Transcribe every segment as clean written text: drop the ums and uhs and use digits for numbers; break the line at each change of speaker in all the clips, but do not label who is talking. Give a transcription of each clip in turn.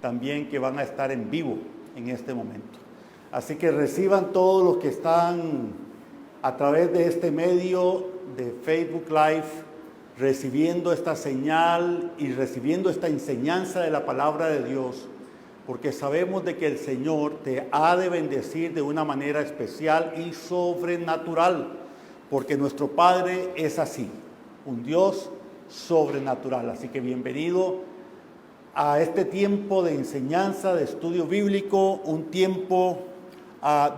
también que van a estar en vivo en este momento. Así que reciban todos los que están a través de este medio de Facebook Live, recibiendo esta señal y recibiendo esta enseñanza de la palabra de Dios, porque sabemos de que el Señor te ha de bendecir de una manera especial y sobrenatural, porque nuestro Padre es así, un Dios sobrenatural. Así que bienvenido a este tiempo de enseñanza, de estudio bíblico, un tiempo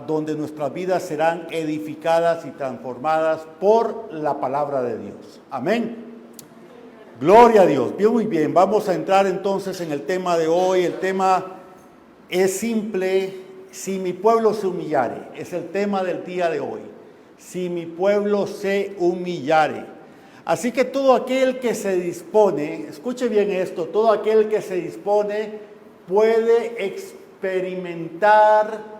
donde nuestras vidas serán edificadas y transformadas por la palabra de Dios. Amén. Gloria a Dios. Bien, muy bien. Vamos a entrar entonces en el tema de hoy. El tema es simple: si mi pueblo se humillare. Es el tema del día de hoy. Si mi pueblo se humillare. Así que todo aquel que se dispone, escuche bien esto, todo aquel que se dispone puede experimentar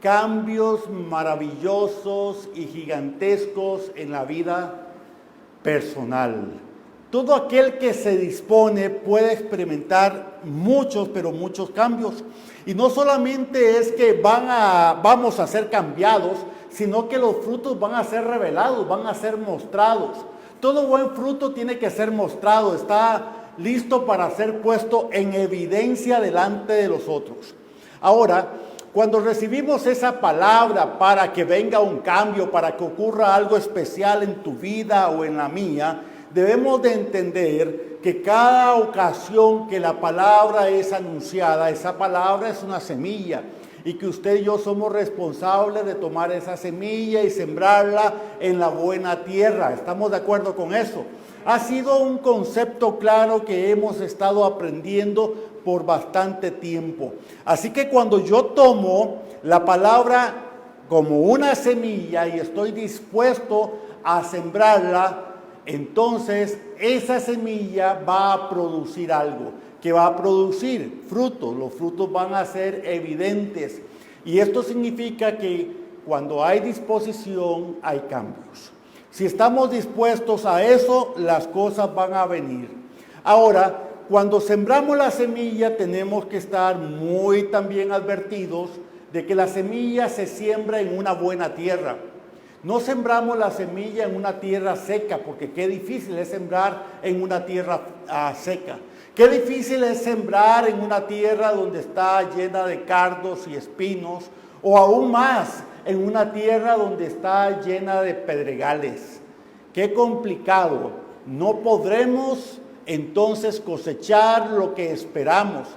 cambios maravillosos y gigantescos en la vida personal. Todo aquel que se dispone puede experimentar muchos, pero muchos cambios. Y no solamente es que vamos a ser cambiados, sino que los frutos van a ser revelados, van a ser mostrados. Todo buen fruto tiene que ser mostrado, está listo para ser puesto en evidencia delante de los otros. Ahora, cuando recibimos esa palabra para que venga un cambio, para que ocurra algo especial en tu vida o en la mía, debemos de entender que cada ocasión que la palabra es anunciada, esa palabra es una semilla, y que usted y yo somos responsables de tomar esa semilla y sembrarla en la buena tierra. ¿Estamos de acuerdo con eso? Ha sido un concepto claro que hemos estado aprendiendo por bastante tiempo. Así que cuando yo tomo la palabra como una semilla y estoy dispuesto a sembrarla, entonces esa semilla va a producir algo, que va a producir frutos. Los frutos van a ser evidentes. Y esto significa que cuando hay disposición, hay cambios. Si estamos dispuestos a eso, las cosas van a venir. Ahora, cuando sembramos la semilla, tenemos que estar muy también advertidos de que la semilla se siembra en una buena tierra. No sembramos la semilla en una tierra seca, porque qué difícil es sembrar en una tierra seca. Qué difícil es sembrar en una tierra donde está llena de cardos y espinos, o aún más, en una tierra donde está llena de pedregales. Qué complicado. No podremos entonces cosechar lo que esperamos.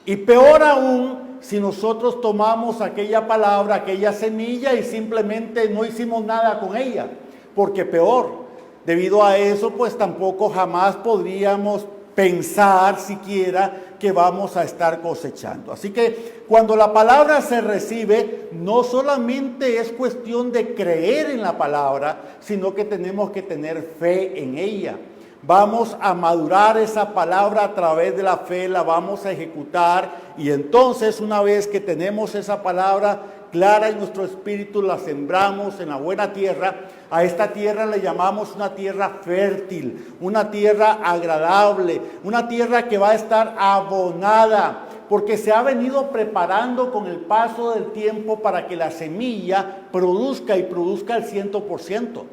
Y peor aún, si nosotros tomamos aquella palabra, aquella semilla y simplemente no hicimos nada con ella. Porque peor, debido a eso, pues tampoco jamás podríamos pensar siquiera que vamos a estar cosechando. Así que cuando la palabra se recibe, no solamente es cuestión de creer en la palabra, sino que tenemos que tener fe en ella. Vamos a madurar esa palabra a través de la fe, la vamos a ejecutar, y entonces una vez que tenemos esa palabra clara en nuestro espíritu, la sembramos en la buena tierra. A esta tierra le llamamos una tierra fértil, una tierra agradable, una tierra que va a estar abonada, porque se ha venido preparando con el paso del tiempo para que la semilla produzca y produzca al 100%.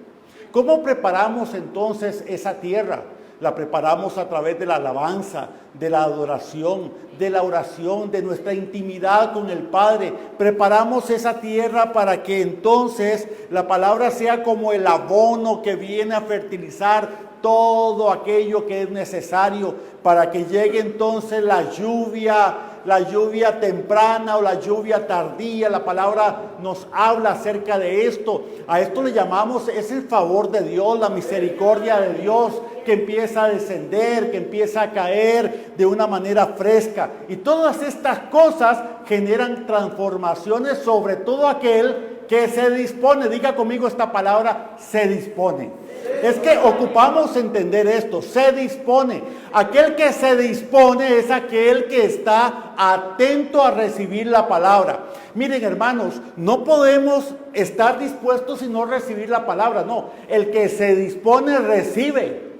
¿Cómo preparamos entonces esa tierra? La preparamos a través de la alabanza, de la adoración, de la oración, de nuestra intimidad con el Padre. Preparamos esa tierra para que entonces la palabra sea como el abono que viene a fertilizar todo aquello que es necesario para que llegue entonces la lluvia temprana o la lluvia tardía. La palabra nos habla acerca de esto. A esto le llamamos, es el favor de Dios, la misericordia de Dios que empieza a descender, que empieza a caer de una manera fresca. Y todas estas cosas generan transformaciones sobre todo aquel que se dispone. Diga conmigo esta palabra: se dispone. Es que ocupamos entender esto: se dispone. Aquel que se dispone es aquel que está atento a recibir la palabra. Miren, hermanos, no podemos estar dispuestos y no recibir la palabra. No, el que se dispone recibe.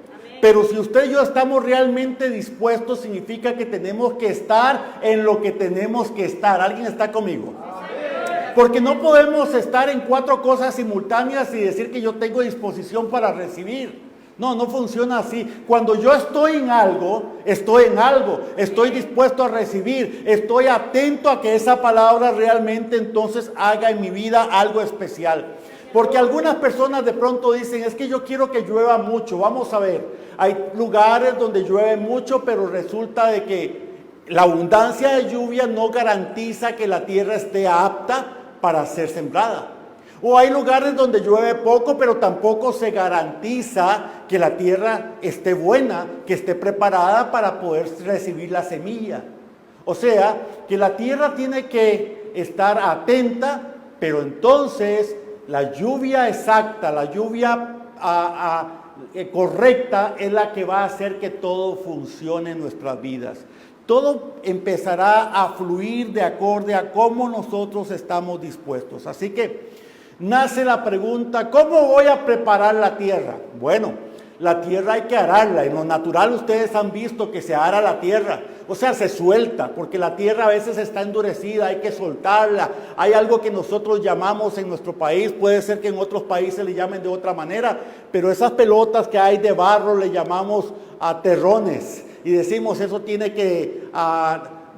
Pero si usted y yo estamos realmente dispuestos, significa que tenemos que estar en lo que tenemos que estar. ¿Alguien está conmigo? Porque no podemos estar en 4 cosas simultáneas y decir que yo tengo disposición para recibir. No, no funciona así. Cuando yo estoy en algo, estoy dispuesto a recibir, estoy atento a que esa palabra realmente entonces haga en mi vida algo especial. Porque algunas personas de pronto dicen, es que yo quiero que llueva mucho. Vamos a ver, hay lugares donde llueve mucho, pero resulta de que la abundancia de lluvia no garantiza que la tierra esté apta para ser sembrada. O hay lugares donde llueve poco, pero tampoco se garantiza que la tierra esté buena, que esté preparada para poder recibir la semilla. O sea, que la tierra tiene que estar atenta, pero entonces la lluvia exacta, la lluvia correcta es la que va a hacer que todo funcione en nuestras vidas. Todo empezará a fluir de acorde a cómo nosotros estamos dispuestos. Así que nace la pregunta, ¿cómo voy a preparar la tierra? Bueno, la tierra hay que ararla. En lo natural ustedes han visto que se ara la tierra. O sea, se suelta, porque la tierra a veces está endurecida, hay que soltarla. Hay algo que nosotros llamamos en nuestro país, puede ser que en otros países le llamen de otra manera, pero esas pelotas que hay de barro le llamamos terrones. Y decimos, eso tiene que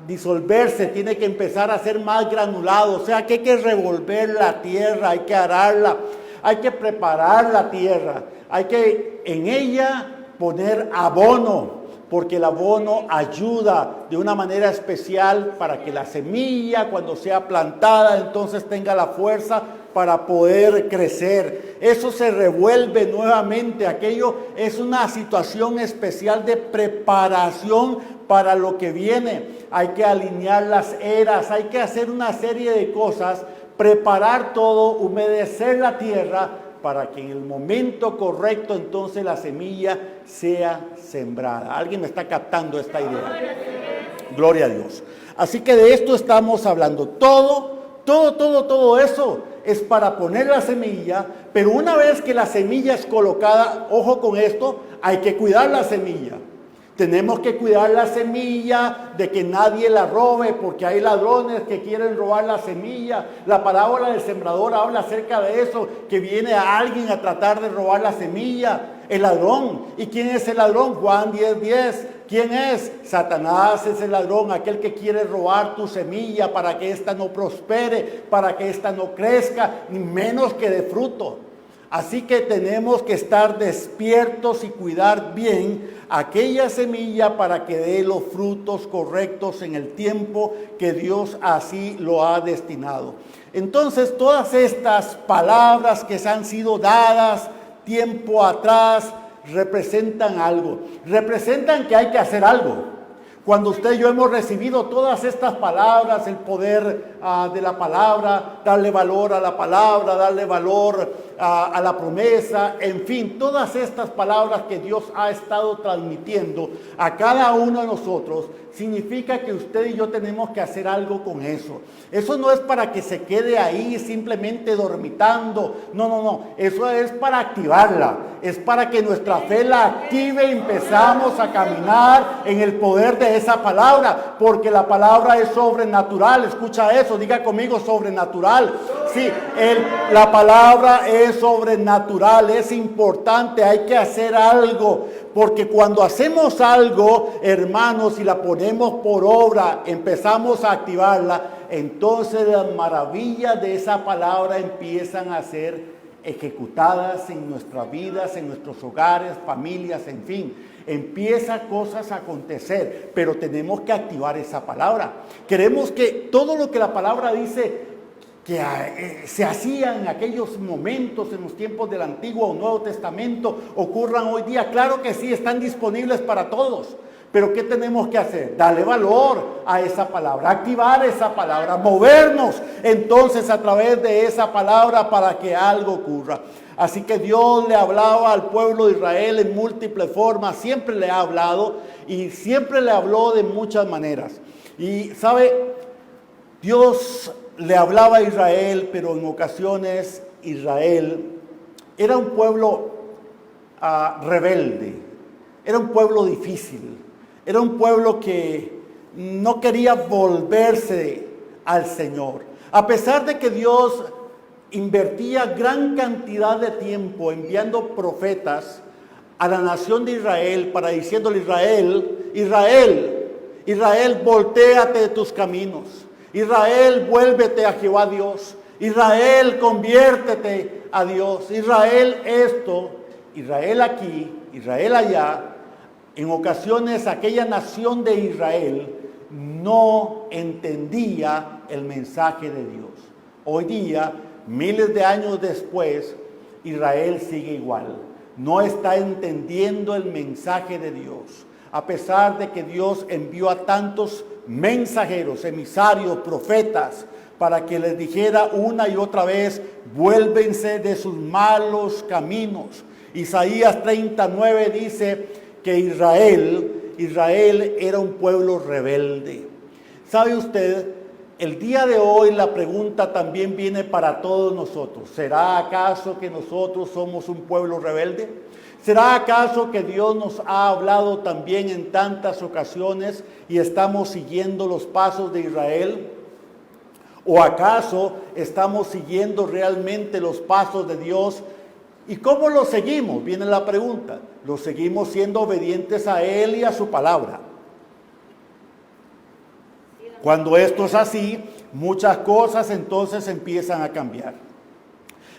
disolverse, tiene que empezar a ser más granulado. O sea, que hay que revolver la tierra, hay que ararla, hay que preparar la tierra, hay que en ella poner abono, porque el abono ayuda de una manera especial para que la semilla, cuando sea plantada, entonces tenga la fuerza para poder crecer. Eso se revuelve nuevamente. Aquello es una situación especial de preparación para lo que viene. Hay que alinear las eras, hay que hacer una serie de cosas, preparar todo, humedecer la tierra para que en el momento correcto entonces la semilla sea sembrada. ¿Alguien me está captando esta idea? Gloria a Dios. Así que de esto estamos hablando. Todo eso es para poner la semilla, pero una vez que la semilla es colocada, ojo con esto, hay que cuidar la semilla. Tenemos que cuidar la semilla de que nadie la robe, porque hay ladrones que quieren robar la semilla. La parábola del sembrador habla acerca de eso, que viene a alguien a tratar de robar la semilla, el ladrón. ¿Y quién es el ladrón? Juan 10:10. ¿Quién es? Satanás es el ladrón, aquel que quiere robar tu semilla para que ésta no prospere, para que ésta no crezca, ni menos que dé fruto. Así que tenemos que estar despiertos y cuidar bien aquella semilla para que dé los frutos correctos en el tiempo que Dios así lo ha destinado. Entonces, todas estas palabras que se han sido dadas tiempo atrás representan algo. Representan que hay que hacer algo. Cuando usted y yo hemos recibido todas estas palabras, el poder de la palabra, darle valor a la palabra, darle valor a la promesa, en fin, todas estas palabras que Dios ha estado transmitiendo a cada uno de nosotros, significa que usted y yo tenemos que hacer algo con eso. Eso no es para que se quede ahí simplemente dormitando. No. Eso es para activarla. Es para que nuestra fe la active y empezamos a caminar en el poder de esa palabra. Porque la palabra es sobrenatural. Escucha eso, diga conmigo sobrenatural. Sí, la palabra es sobrenatural, es importante, hay que hacer algo. Porque cuando hacemos algo, hermanos, y la ponemos por obra, empezamos a activarla, entonces las maravillas de esa palabra empiezan a ser ejecutadas en nuestras vidas, en nuestros hogares, familias, en fin. Empiezan cosas a acontecer, pero tenemos que activar esa palabra. Queremos que todo lo que la palabra dice que se hacían en aquellos momentos, en los tiempos del Antiguo o Nuevo Testamento, ocurran hoy día. Claro que sí, están disponibles para todos. Pero ¿qué tenemos que hacer? Darle valor a esa palabra, activar esa palabra, movernos entonces a través de esa palabra para que algo ocurra. Así que Dios le hablaba al pueblo de Israel en múltiples formas, siempre le ha hablado y siempre le habló de muchas maneras. Y sabe, Dios le hablaba a Israel, pero en ocasiones Israel era un pueblo rebelde. era un pueblo difícil, era un pueblo que no quería volverse al Señor. A pesar de que Dios invertía gran cantidad de tiempo enviando profetas a la nación de Israel para diciéndole: Israel, voltéate de tus caminos. Israel, vuélvete a Jehová Dios. Israel, conviértete a Dios. Israel esto, Israel aquí, Israel allá. En ocasiones aquella nación de Israel no entendía el mensaje de Dios. Hoy día, miles de años después, Israel sigue igual. No está entendiendo el mensaje de Dios. A pesar de que Dios envió a tantos mensajeros, emisarios, profetas, para que les dijera una y otra vez: vuélvense de sus malos caminos. Isaías 39 dice que Israel era un pueblo rebelde. ¿Sabe usted? El día de hoy la pregunta también viene para todos nosotros. ¿Será acaso que nosotros somos un pueblo rebelde? ¿Será acaso que Dios nos ha hablado también en tantas ocasiones y estamos siguiendo los pasos de Israel? ¿O acaso estamos siguiendo realmente los pasos de Dios? ¿Y cómo lo seguimos? Viene la pregunta. ¿Lo seguimos siendo obedientes a Él y a su palabra? Cuando esto es así, muchas cosas entonces empiezan a cambiar.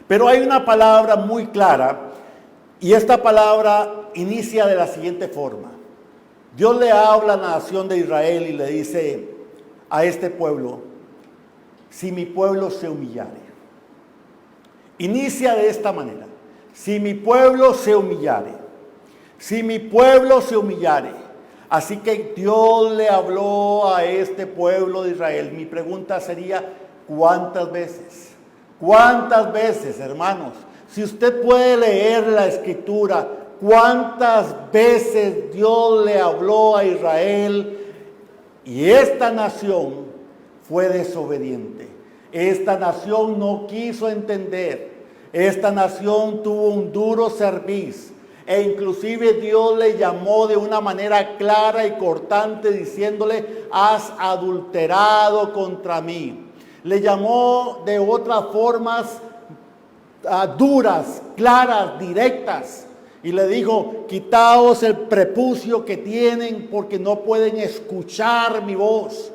Pero hay una palabra muy clara, y esta palabra inicia de la siguiente forma. Dios le habla a la nación de Israel y le dice a este pueblo: si mi pueblo se humillare. Inicia de esta manera: si mi pueblo se humillare. Si mi pueblo se humillare. Así que Dios le habló a este pueblo de Israel. Mi pregunta sería: ¿cuántas veces? ¿Cuántas veces, hermanos? Si usted puede leer la Escritura, ¿cuántas veces Dios le habló a Israel? Y esta nación fue desobediente. Esta nación no quiso entender. Esta nación tuvo un duro cerviz. E inclusive Dios le llamó de una manera clara y cortante, diciéndole: has adulterado contra mí. Le llamó de otras formas duras, claras, directas. Y le dijo: quitaos el prepucio que tienen, porque no pueden escuchar mi voz.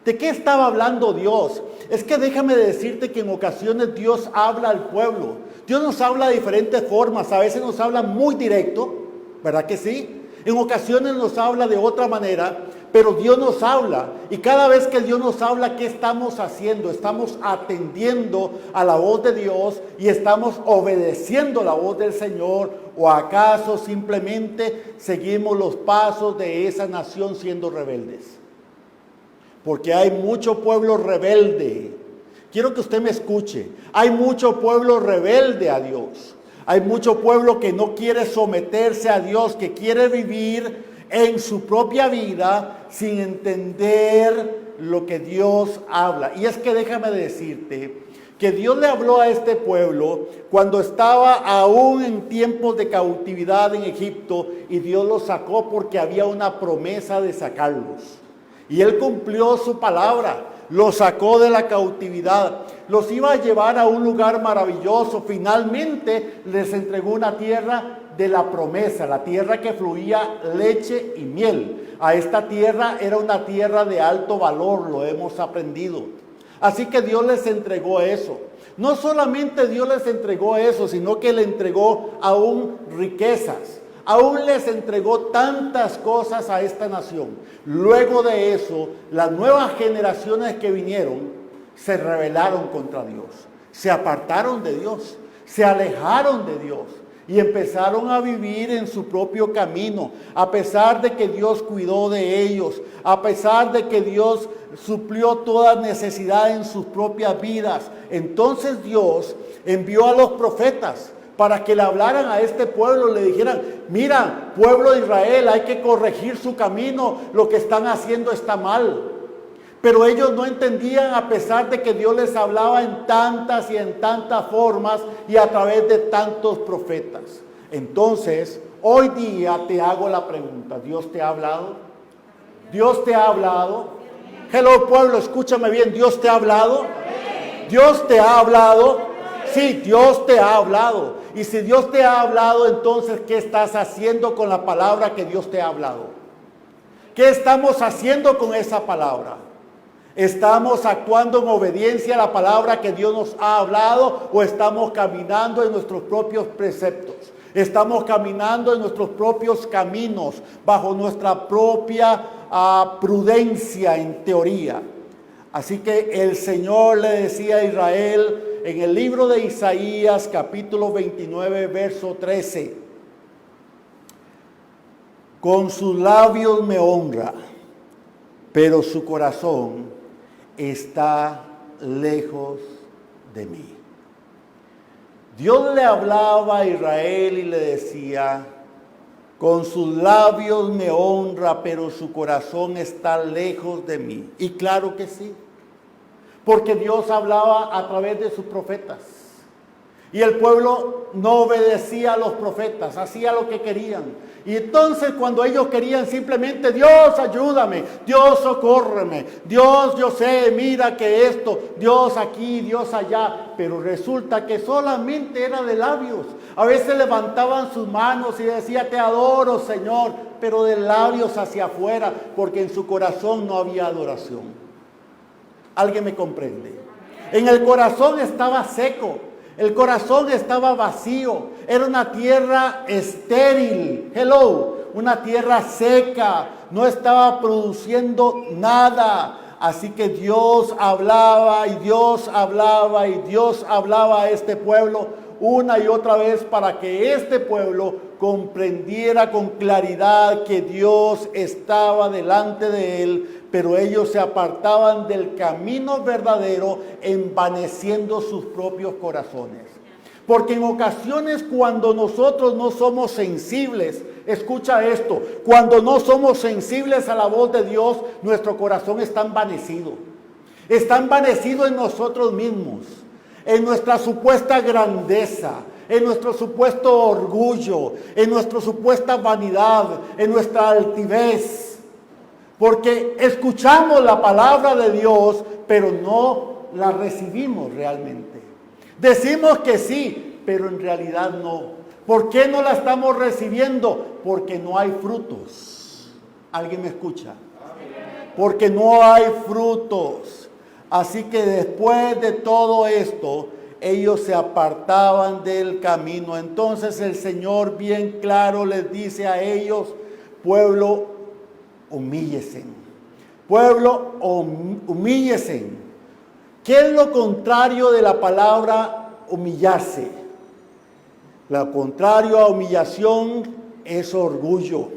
¿De qué estaba hablando Dios? Es que déjame decirte que en ocasiones Dios habla al pueblo. Dios nos habla de diferentes formas. A veces nos habla muy directo, ¿verdad que sí? En ocasiones nos habla de otra manera, pero Dios nos habla. Y cada vez que Dios nos habla, ¿qué estamos haciendo? Estamos atendiendo a la voz de Dios y estamos obedeciendo la voz del Señor. ¿O acaso simplemente seguimos los pasos de esa nación siendo rebeldes? Porque hay mucho pueblo rebelde. Quiero que usted me escuche. Hay mucho pueblo rebelde a Dios. Hay mucho pueblo que no quiere someterse a Dios, que quiere vivir en su propia vida sin entender lo que Dios habla. Y es que déjame decirte que Dios le habló a este pueblo cuando estaba aún en tiempos de cautividad en Egipto, y Dios los sacó porque había una promesa de sacarlos. Y Él cumplió su palabra. Los sacó de la cautividad, los iba a llevar a un lugar maravilloso. Finalmente les entregó una tierra de la promesa, la tierra que fluía leche y miel. A esta tierra era una tierra de alto valor, lo hemos aprendido. Así que Dios les entregó eso. No solamente Dios les entregó eso, sino que le entregó aún riquezas. Aún les entregó tantas cosas a esta nación. Luego de eso, las nuevas generaciones que vinieron se rebelaron contra Dios. Se apartaron de Dios, se alejaron de Dios y empezaron a vivir en su propio camino. A pesar de que Dios cuidó de ellos, a pesar de que Dios suplió toda necesidad en sus propias vidas, entonces Dios envió a los profetas para que le hablaran a este pueblo, le dijeran: mira, pueblo de Israel, hay que corregir su camino, lo que están haciendo está mal. Pero ellos no entendían, a pesar de que Dios les hablaba en tantas y en tantas formas y a través de tantos profetas. Entonces, Hoy día te hago la pregunta, ¿Dios te ha hablado? ¿Dios te ha hablado? Hello pueblo, escúchame bien, ¿Dios te ha hablado? ¿Dios te ha hablado? Sí, Dios te ha hablado. Y si Dios te ha hablado, entonces, ¿qué estás haciendo con la palabra que Dios te ha hablado? ¿Qué estamos haciendo con esa palabra? ¿Estamos actuando en obediencia a la palabra que Dios nos ha hablado o estamos caminando en nuestros propios preceptos? Estamos caminando en nuestros propios caminos, bajo nuestra propia prudencia en teoría. Así que el Señor le decía a Israel en el libro de Isaías, capítulo 29, verso 13. Con sus labios me honra, pero su corazón está lejos de mí. Dios le hablaba a Israel y le decía, con sus labios me honra, pero su corazón está lejos de mí. Y claro que sí, porque Dios hablaba a través de sus profetas. Y el pueblo no obedecía a los profetas, hacía lo que querían. Y entonces cuando ellos querían simplemente, Dios ayúdame, Dios socórreme, Dios yo sé, mira que esto, Dios aquí, Dios allá. Pero resulta que solamente era de labios. A veces levantaban sus manos y decía, te adoro Señor, pero de labios hacia afuera, porque en su corazón no había adoración. ¿Alguien me comprende? En el corazón estaba seco. El corazón estaba vacío, era una tierra estéril, una tierra seca, no estaba produciendo nada. Así que Dios hablaba y Dios hablaba y Dios hablaba a este pueblo una y otra vez para que este pueblo comprendiera con claridad que Dios estaba delante de él, pero ellos se apartaban del camino verdadero, envaneciendo sus propios corazones. Porque en ocasiones cuando nosotros no somos sensibles, escucha esto, cuando no somos sensibles a la voz de Dios, nuestro corazón está envanecido. Está envanecido en nosotros mismos, en nuestra supuesta grandeza, en nuestro supuesto orgullo, en nuestra supuesta vanidad, en nuestra altivez. Porque escuchamos la palabra de Dios, pero no la recibimos realmente. Decimos que sí, pero en realidad no. ¿Por qué no la estamos recibiendo? Porque no hay frutos. ¿Alguien me escucha? Porque no hay frutos. Así que después de todo esto, ellos se apartaban del camino. Entonces el Señor bien claro les dice a ellos, pueblo, humíllese. Pueblo, humíllese. ¿Qué es lo contrario de la palabra humillarse? Lo contrario a humillación es orgullo.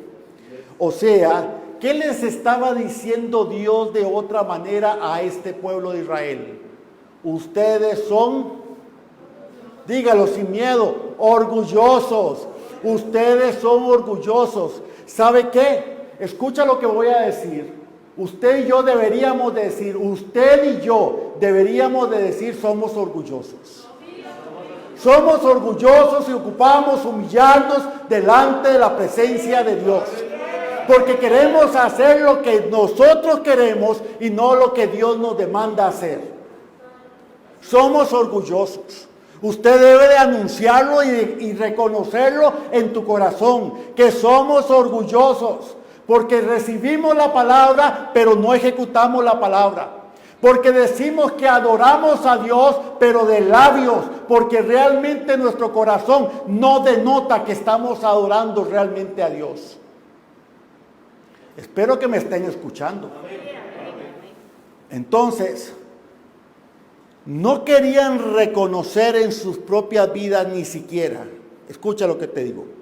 O sea, ¿qué les estaba diciendo Dios de otra manera a este pueblo de Israel? Ustedes son, dígalo sin miedo, orgullosos. Ustedes son orgullosos. ¿Sabe qué? Escucha lo que voy a decir. Usted y yo deberíamos decir, usted y yo deberíamos de decir, somos orgullosos. Somos orgullosos y ocupamos humillarnos delante de la presencia de Dios. Porque queremos hacer lo que nosotros queremos y no lo que Dios nos demanda hacer. Somos orgullosos. Usted debe de anunciarlo y reconocerlo en tu corazón, que somos orgullosos. Porque recibimos la palabra, pero no ejecutamos la palabra. Porque decimos que adoramos a Dios, pero de labios. Porque realmente nuestro corazón no denota que estamos adorando realmente a Dios. Espero que me estén escuchando. Entonces, no querían reconocer en sus propias vidas ni siquiera. Escucha lo que te digo.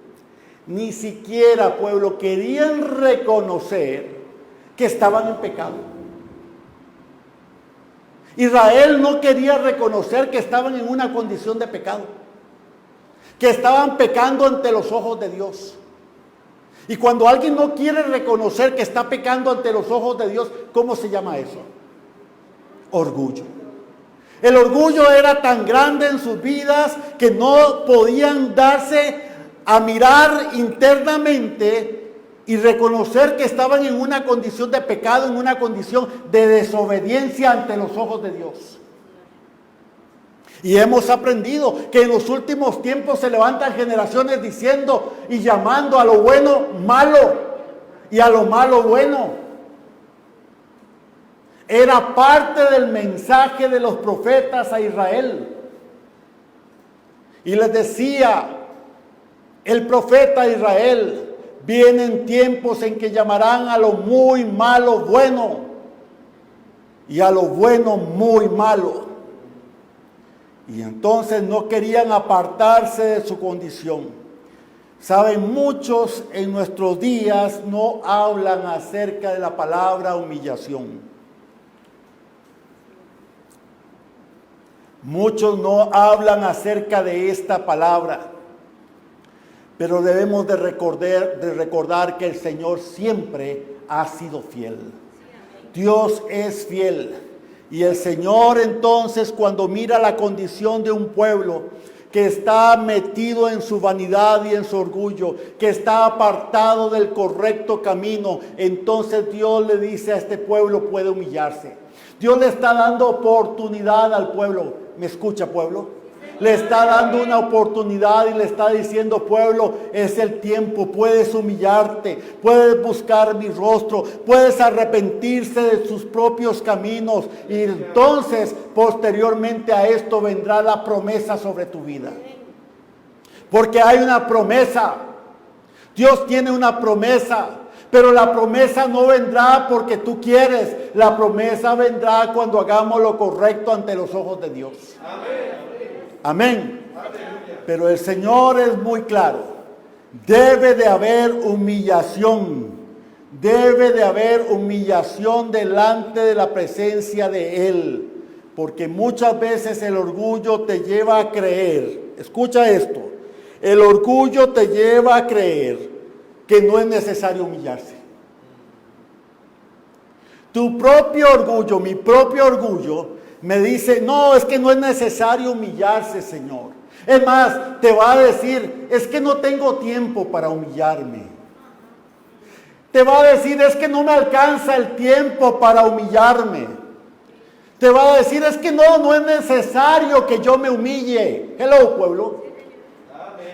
Ni siquiera, pueblo, querían reconocer que estaban en pecado. Israel no quería reconocer que estaban en una condición de pecado, que estaban pecando ante los ojos de Dios. Y cuando alguien no quiere reconocer que está pecando ante los ojos de Dios, ¿cómo se llama eso? Orgullo. El orgullo era tan grande en sus vidas que no podían darse a mirar internamente y reconocer que estaban en una condición de pecado, en una condición de desobediencia ante los ojos de Dios. Y hemos aprendido que en los últimos tiempos se levantan generaciones diciendo y llamando a lo bueno malo y a lo malo bueno. Era parte del mensaje de los profetas a Israel. Y les decía el profeta a Israel: vienen tiempos en que llamarán a lo muy malo bueno y a lo bueno muy malo. Y entonces no querían apartarse de su condición. Saben, muchos en nuestros días no hablan acerca de la palabra humillación. Muchos no hablan acerca de esta palabra. Pero debemos de recordar que el Señor siempre ha sido fiel. Dios es fiel. Y el Señor entonces, cuando mira la condición de un pueblo que está metido en su vanidad y en su orgullo, que está apartado del correcto camino, entonces Dios le dice a este pueblo: puede humillarse. Dios le está dando oportunidad al pueblo. ¿Me escucha, pueblo? Le está dando una oportunidad y le está diciendo: pueblo, es el tiempo, puedes humillarte, puedes buscar mi rostro, puedes arrepentirse de sus propios caminos, y entonces posteriormente a esto vendrá la promesa sobre tu vida. Porque hay una promesa. Dios tiene una promesa, pero la promesa no vendrá porque tú quieres. La promesa vendrá cuando hagamos lo correcto ante los ojos de Dios. Amén. Amén. Pero el Señor es muy claro. Debe de haber humillación. Debe de haber humillación delante de la presencia de Él. Porque muchas veces el orgullo te lleva a creer. Escucha esto. El orgullo te lleva a creer que no es necesario humillarse. Tu propio orgullo, mi propio orgullo, me dice: no, es que no es necesario humillarse, Señor. Es más, te va a decir: es que no tengo tiempo para humillarme. Te va a decir: es que no me alcanza el tiempo para humillarme. Te va a decir: es que no es necesario que yo me humille. Hello, pueblo.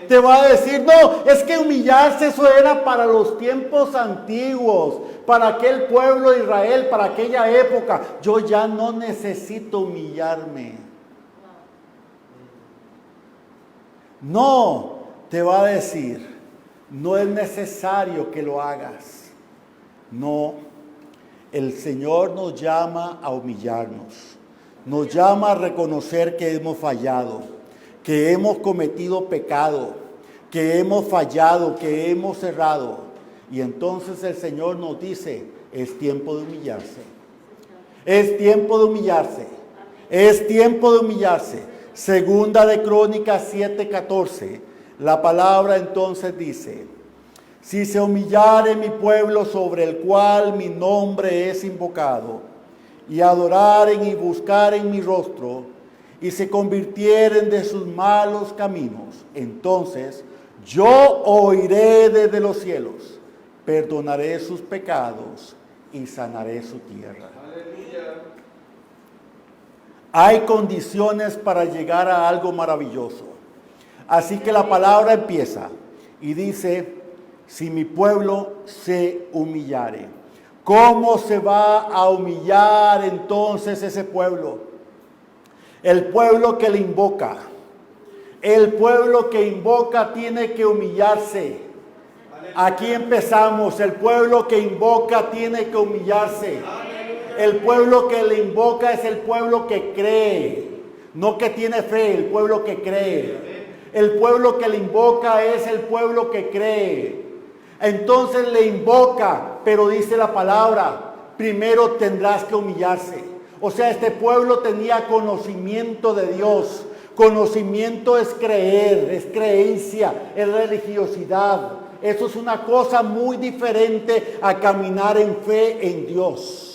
Te va a decir: no, es que humillarse eso era para los tiempos antiguos, para aquel pueblo de Israel, para aquella época. Yo ya no necesito humillarme. No, te va a decir: no es necesario que lo hagas. No, el Señor nos llama a humillarnos. Nos llama a reconocer que hemos fallado, que hemos cometido pecado, que hemos fallado, que hemos errado. Y entonces el Señor nos dice: es tiempo de humillarse. Es tiempo de humillarse. Es tiempo de humillarse. Segunda de Crónicas 7:14. La palabra entonces dice: si se humillare mi pueblo sobre el cual mi nombre es invocado, y adoraren y buscaren mi rostro, y se convirtieren de sus malos caminos, entonces yo oiré desde los cielos, perdonaré sus pecados y sanaré su tierra. Aleluya. Hay condiciones para llegar a algo maravilloso. Así que la palabra empieza y dice: si mi pueblo se humillare. ¿Cómo se va a humillar entonces ese pueblo? El pueblo que le invoca. El pueblo que invoca tiene que humillarse. Aquí empezamos. El pueblo que invoca tiene que humillarse. El pueblo que le invoca es el pueblo que cree, no que tiene fe, el pueblo que cree. El pueblo que le invoca es el pueblo que cree. Entonces le invoca, pero dice la palabra: primero tendrás que humillarse. O sea, este pueblo tenía conocimiento de Dios. Conocimiento es creer, es creencia, es religiosidad. Eso es una cosa muy diferente a caminar en fe en Dios.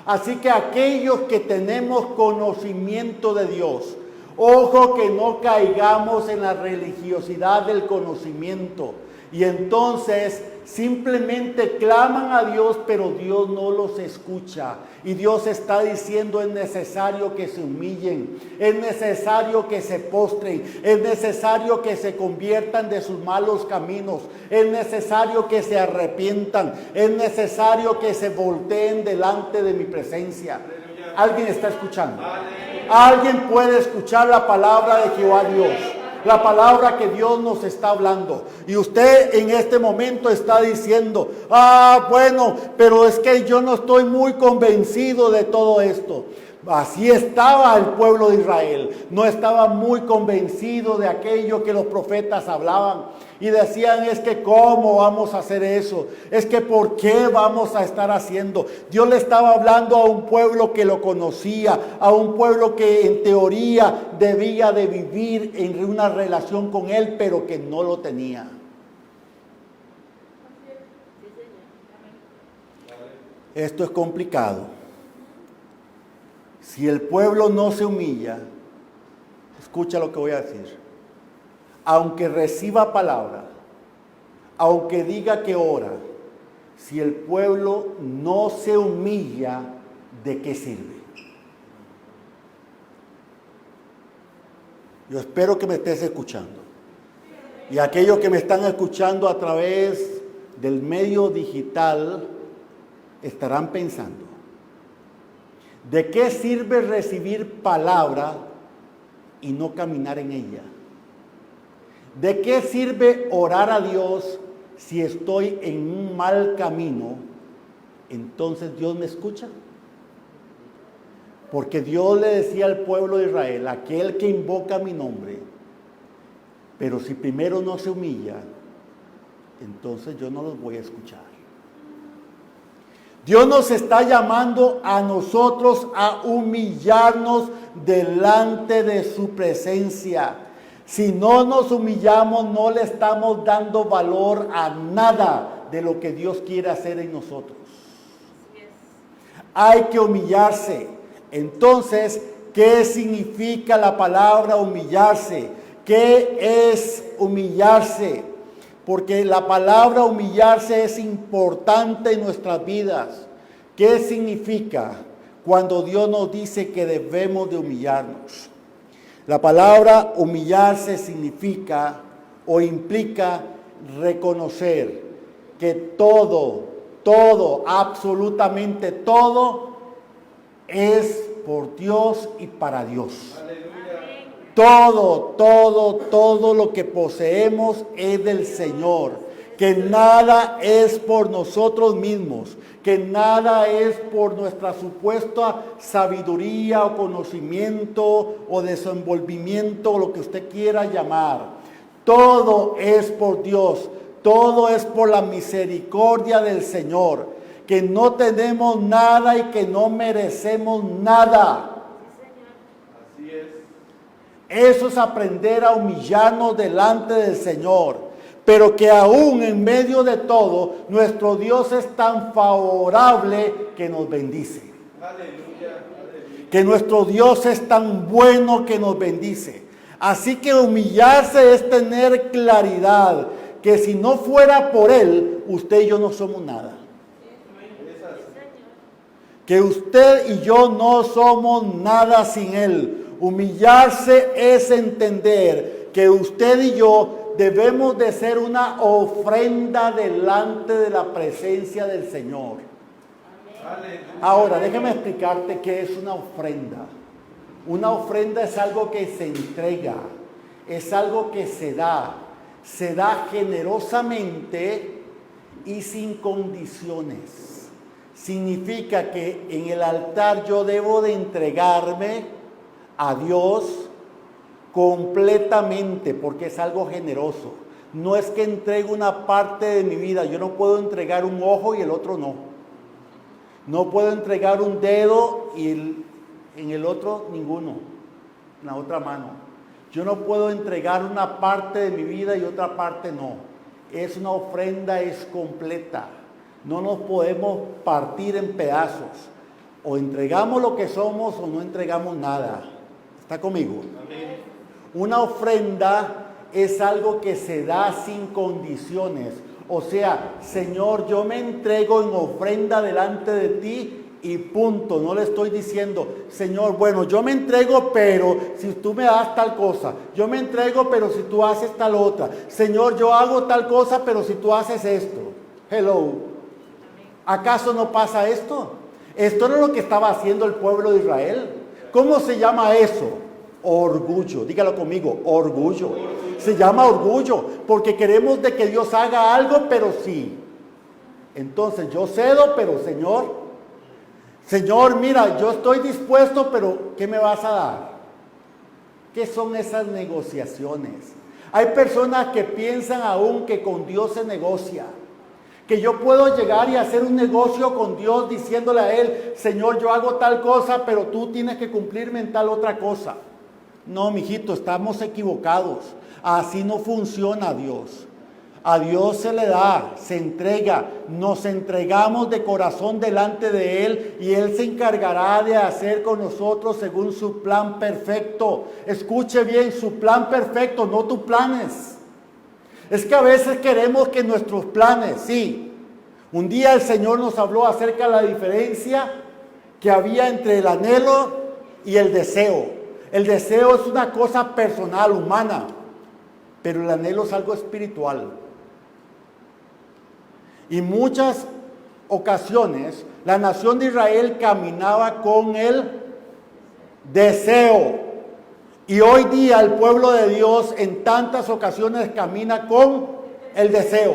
Así que aquellos que tenemos conocimiento de Dios, Ojo que no caigamos en la religiosidad del conocimiento. Y entonces simplemente claman a Dios, pero Dios no los escucha. Y Dios está diciendo: es necesario que se humillen, es necesario que se postren, es necesario que se conviertan de sus malos caminos, es necesario que se arrepientan, es necesario que se volteen delante de mi presencia. ¿Alguien está escuchando? ¿Alguien puede escuchar la palabra de Jehová Dios? La palabra que Dios nos está hablando. Y usted en este momento está diciendo: bueno, pero es que yo no estoy muy convencido de todo esto. Así estaba el pueblo de Israel. No estaba muy convencido de aquello que los profetas hablaban. Y decían: es que ¿cómo vamos a hacer eso? Es que ¿por qué vamos a estar haciendo? Dios le estaba hablando a un pueblo que lo conocía, a un pueblo que en teoría debía de vivir en una relación con Él, pero que no lo tenía. Esto es complicado. Si el pueblo no se humilla, escucha lo que voy a decir. Aunque reciba palabra, aunque diga que ora, si el pueblo no se humilla, ¿de qué sirve? Yo espero que me estés escuchando. Y aquellos que me están escuchando a través del medio digital estarán pensando: ¿de qué sirve recibir palabra y no caminar en ella? ¿De qué sirve orar a Dios si estoy en un mal camino? Entonces ¿Dios me escucha? Porque Dios le decía al pueblo de Israel: aquel que invoca mi nombre, pero si primero no se humilla, entonces yo no los voy a escuchar. Dios nos está llamando a nosotros a humillarnos delante de su presencia. Si no nos humillamos, no le estamos dando valor a nada de lo que Dios quiere hacer en nosotros. Hay que humillarse. Entonces, ¿qué significa la palabra humillarse? ¿Qué es humillarse? Porque la palabra humillarse es importante en nuestras vidas. ¿Qué significa cuando Dios nos dice que debemos de humillarnos? La palabra humillarse significa o implica reconocer que todo, absolutamente todo es por Dios y para Dios. Todo lo que poseemos es del Señor. Que nada es por nosotros mismos, que nada es por nuestra supuesta sabiduría o conocimiento o desenvolvimiento, o lo que usted quiera llamar. Todo es por Dios, todo es por la misericordia del Señor, que no tenemos nada y que no merecemos nada. Así es. Eso es aprender a humillarnos delante del Señor. Pero que aún en medio de todo, nuestro Dios es tan favorable que nos bendice. Aleluya, aleluya. Que nuestro Dios es tan bueno que nos bendice. Así que humillarse es tener claridad que si no fuera por Él, usted y yo no somos nada. Que usted y yo no somos nada sin Él. Humillarse es entender que usted y yo debemos de ser una ofrenda delante de la presencia del Señor. Ahora, déjame explicarte qué es una ofrenda. Una ofrenda es algo que se entrega, es algo que se da generosamente y sin condiciones. Significa que en el altar yo debo de entregarme a Dios completamente, porque es algo generoso. No es que entregue una parte de mi vida. Yo no puedo entregar un ojo y el otro no. No puedo entregar un dedo y en el otro ninguno, en la otra mano. Yo no puedo entregar una parte de mi vida y otra parte no. Es una ofrenda, es completa. No nos podemos partir en pedazos. O entregamos lo que somos o no entregamos nada. ¿Está conmigo? Una ofrenda es algo que se da sin condiciones. O sea, Señor, yo me entrego en ofrenda delante de ti y punto. No le estoy diciendo, Señor, bueno, yo me entrego, pero si tú me das tal cosa. Yo me entrego, pero si tú haces tal otra. Señor, yo hago tal cosa, pero si tú haces esto. Hello. ¿Acaso no pasa esto? Esto no es lo que estaba haciendo el pueblo de Israel. ¿Cómo se llama eso? Orgullo. Dígalo conmigo, orgullo. Se llama orgullo porque queremos de que Dios haga algo, pero sí. Entonces yo cedo, pero Señor, mira, yo estoy dispuesto, pero ¿qué me vas a dar? ¿Qué son esas negociaciones? Hay personas que piensan aún que con Dios se negocia. Que yo puedo llegar y hacer un negocio con Dios diciéndole a Él, Señor, yo hago tal cosa, pero tú tienes que cumplirme en tal otra cosa. No, mijito, estamos equivocados. Así no funciona Dios. A Dios se le da, se entrega. Nos entregamos de corazón delante de Él y Él se encargará de hacer con nosotros según su plan perfecto. Escuche bien, su plan perfecto, no tus planes. Es que a veces queremos que nuestros planes, sí. Un día el Señor nos habló acerca de la diferencia que había entre el anhelo y el deseo. El deseo es una cosa personal, humana, pero el anhelo es algo espiritual. Y muchas ocasiones la nación de Israel caminaba con el deseo. Y hoy día el pueblo de Dios en tantas ocasiones camina con el deseo.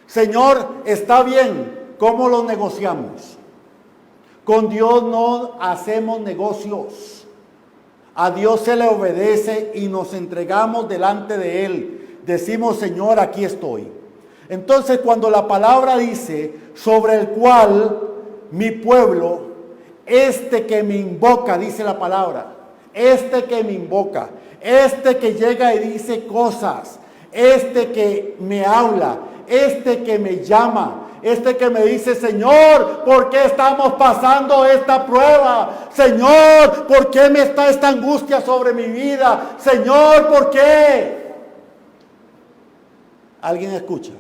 Señor, está bien, ¿cómo lo negociamos? Con Dios no hacemos negocios. A Dios se le obedece y nos entregamos delante de Él. Decimos, Señor, aquí estoy. Entonces, cuando la palabra dice, sobre el cual mi pueblo, este que me invoca, dice la palabra, este que me invoca, este que llega y dice cosas, este que me habla, este que me llama, este que me dice, Señor, ¿por qué estamos pasando esta prueba? Señor, ¿por qué me está esta angustia sobre mi vida? Señor, ¿por qué? ¿Alguien escucha?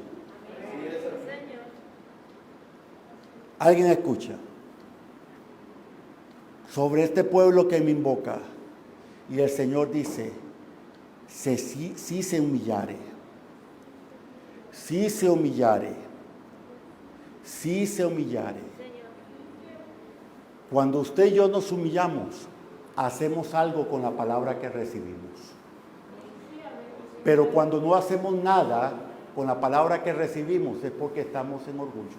¿Alguien escucha? Sobre este pueblo que me invoca. Y el Señor dice, si se humillare, si se humillare, si se humillare. Cuando usted y yo nos humillamos, hacemos algo con la palabra que recibimos. Pero cuando no hacemos nada con la palabra que recibimos, es porque estamos en orgullo.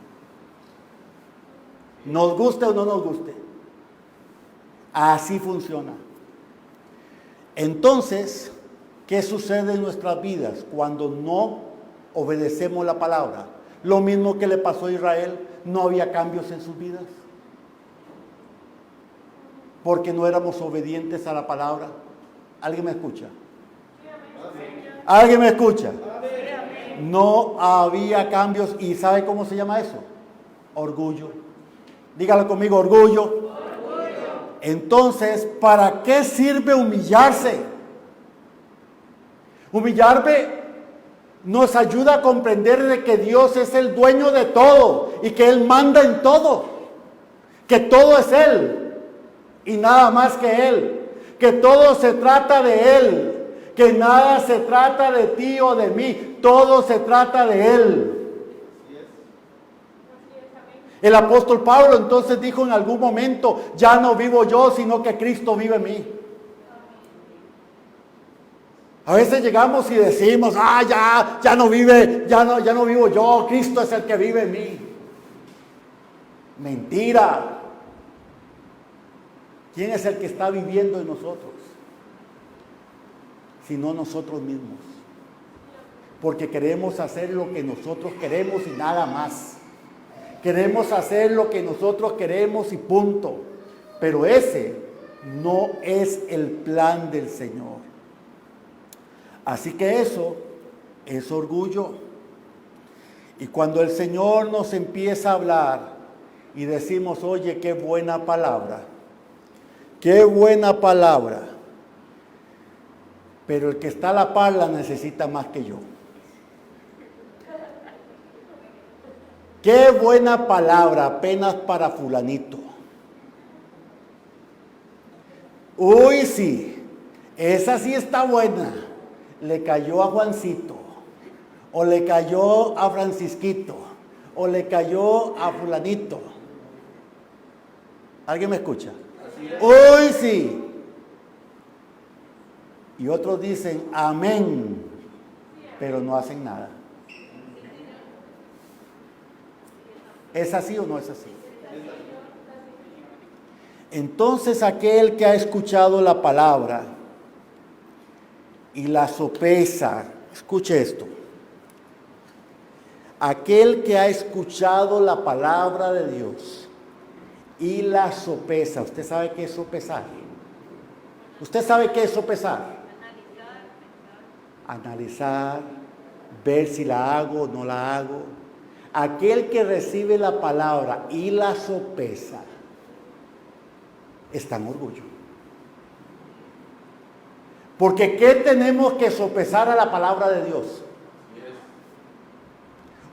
Nos guste o no nos guste. Así funciona. Entonces, ¿qué sucede en nuestras vidas cuando no obedecemos la palabra? Lo mismo que le pasó a Israel, no había cambios en sus vidas. Porque no éramos obedientes a la palabra. ¿Alguien me escucha? ¿Alguien me escucha? No había cambios. ¿Y sabe cómo se llama eso? Orgullo. Dígalo conmigo, orgullo. Entonces, ¿para qué sirve humillarse? Humillarme nos ayuda a comprender de que Dios es el dueño de todo y que Él manda en todo. Que todo es Él y nada más que Él. Que todo se trata de Él. Que nada se trata de ti o de mí. Todo se trata de Él. El apóstol Pablo entonces dijo en algún momento, ya no vivo yo, sino que Cristo vive en mí. A veces llegamos y decimos, ya no vivo yo, Cristo es el que vive en mí. Mentira. ¿Quién es el que está viviendo en nosotros? Sino nosotros mismos. Porque queremos hacer lo que nosotros queremos y nada más. Queremos hacer lo que nosotros queremos y punto. Pero ese no es el plan del Señor. Así que eso es orgullo. Y cuando el Señor nos empieza a hablar y decimos, oye, qué buena palabra. Qué buena palabra. pero el que está a la par la necesita más que yo. Qué buena palabra apenas para fulanito. Uy, sí, esa sí está buena. Le cayó a Juancito, o le cayó a Francisquito, o le cayó a fulanito. ¿Alguien me escucha? Uy, sí. Y otros dicen amén, pero no hacen nada. ¿Es así o no es así? Entonces aquel que ha escuchado la palabra y la sopesa, escuche esto, aquel que ha escuchado la palabra de Dios y la sopesa, ¿usted sabe qué es sopesar? ¿Usted sabe qué es sopesar? Analizar, ver si la hago o no la hago. Aquel que recibe la palabra y la sopesa está en orgullo. Porque ¿qué tenemos que sopesar a la palabra de Dios?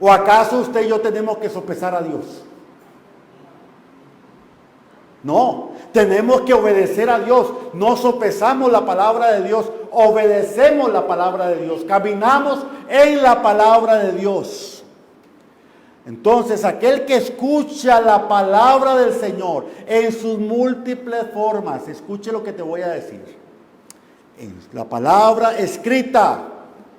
¿O acaso usted y yo tenemos que sopesar a Dios? No, tenemos que obedecer a Dios. No sopesamos la palabra de Dios, obedecemos la palabra de Dios, caminamos en la palabra de Dios. Entonces, aquel que escucha la palabra del Señor en sus múltiples formas, escuche lo que te voy a decir. En la palabra escrita,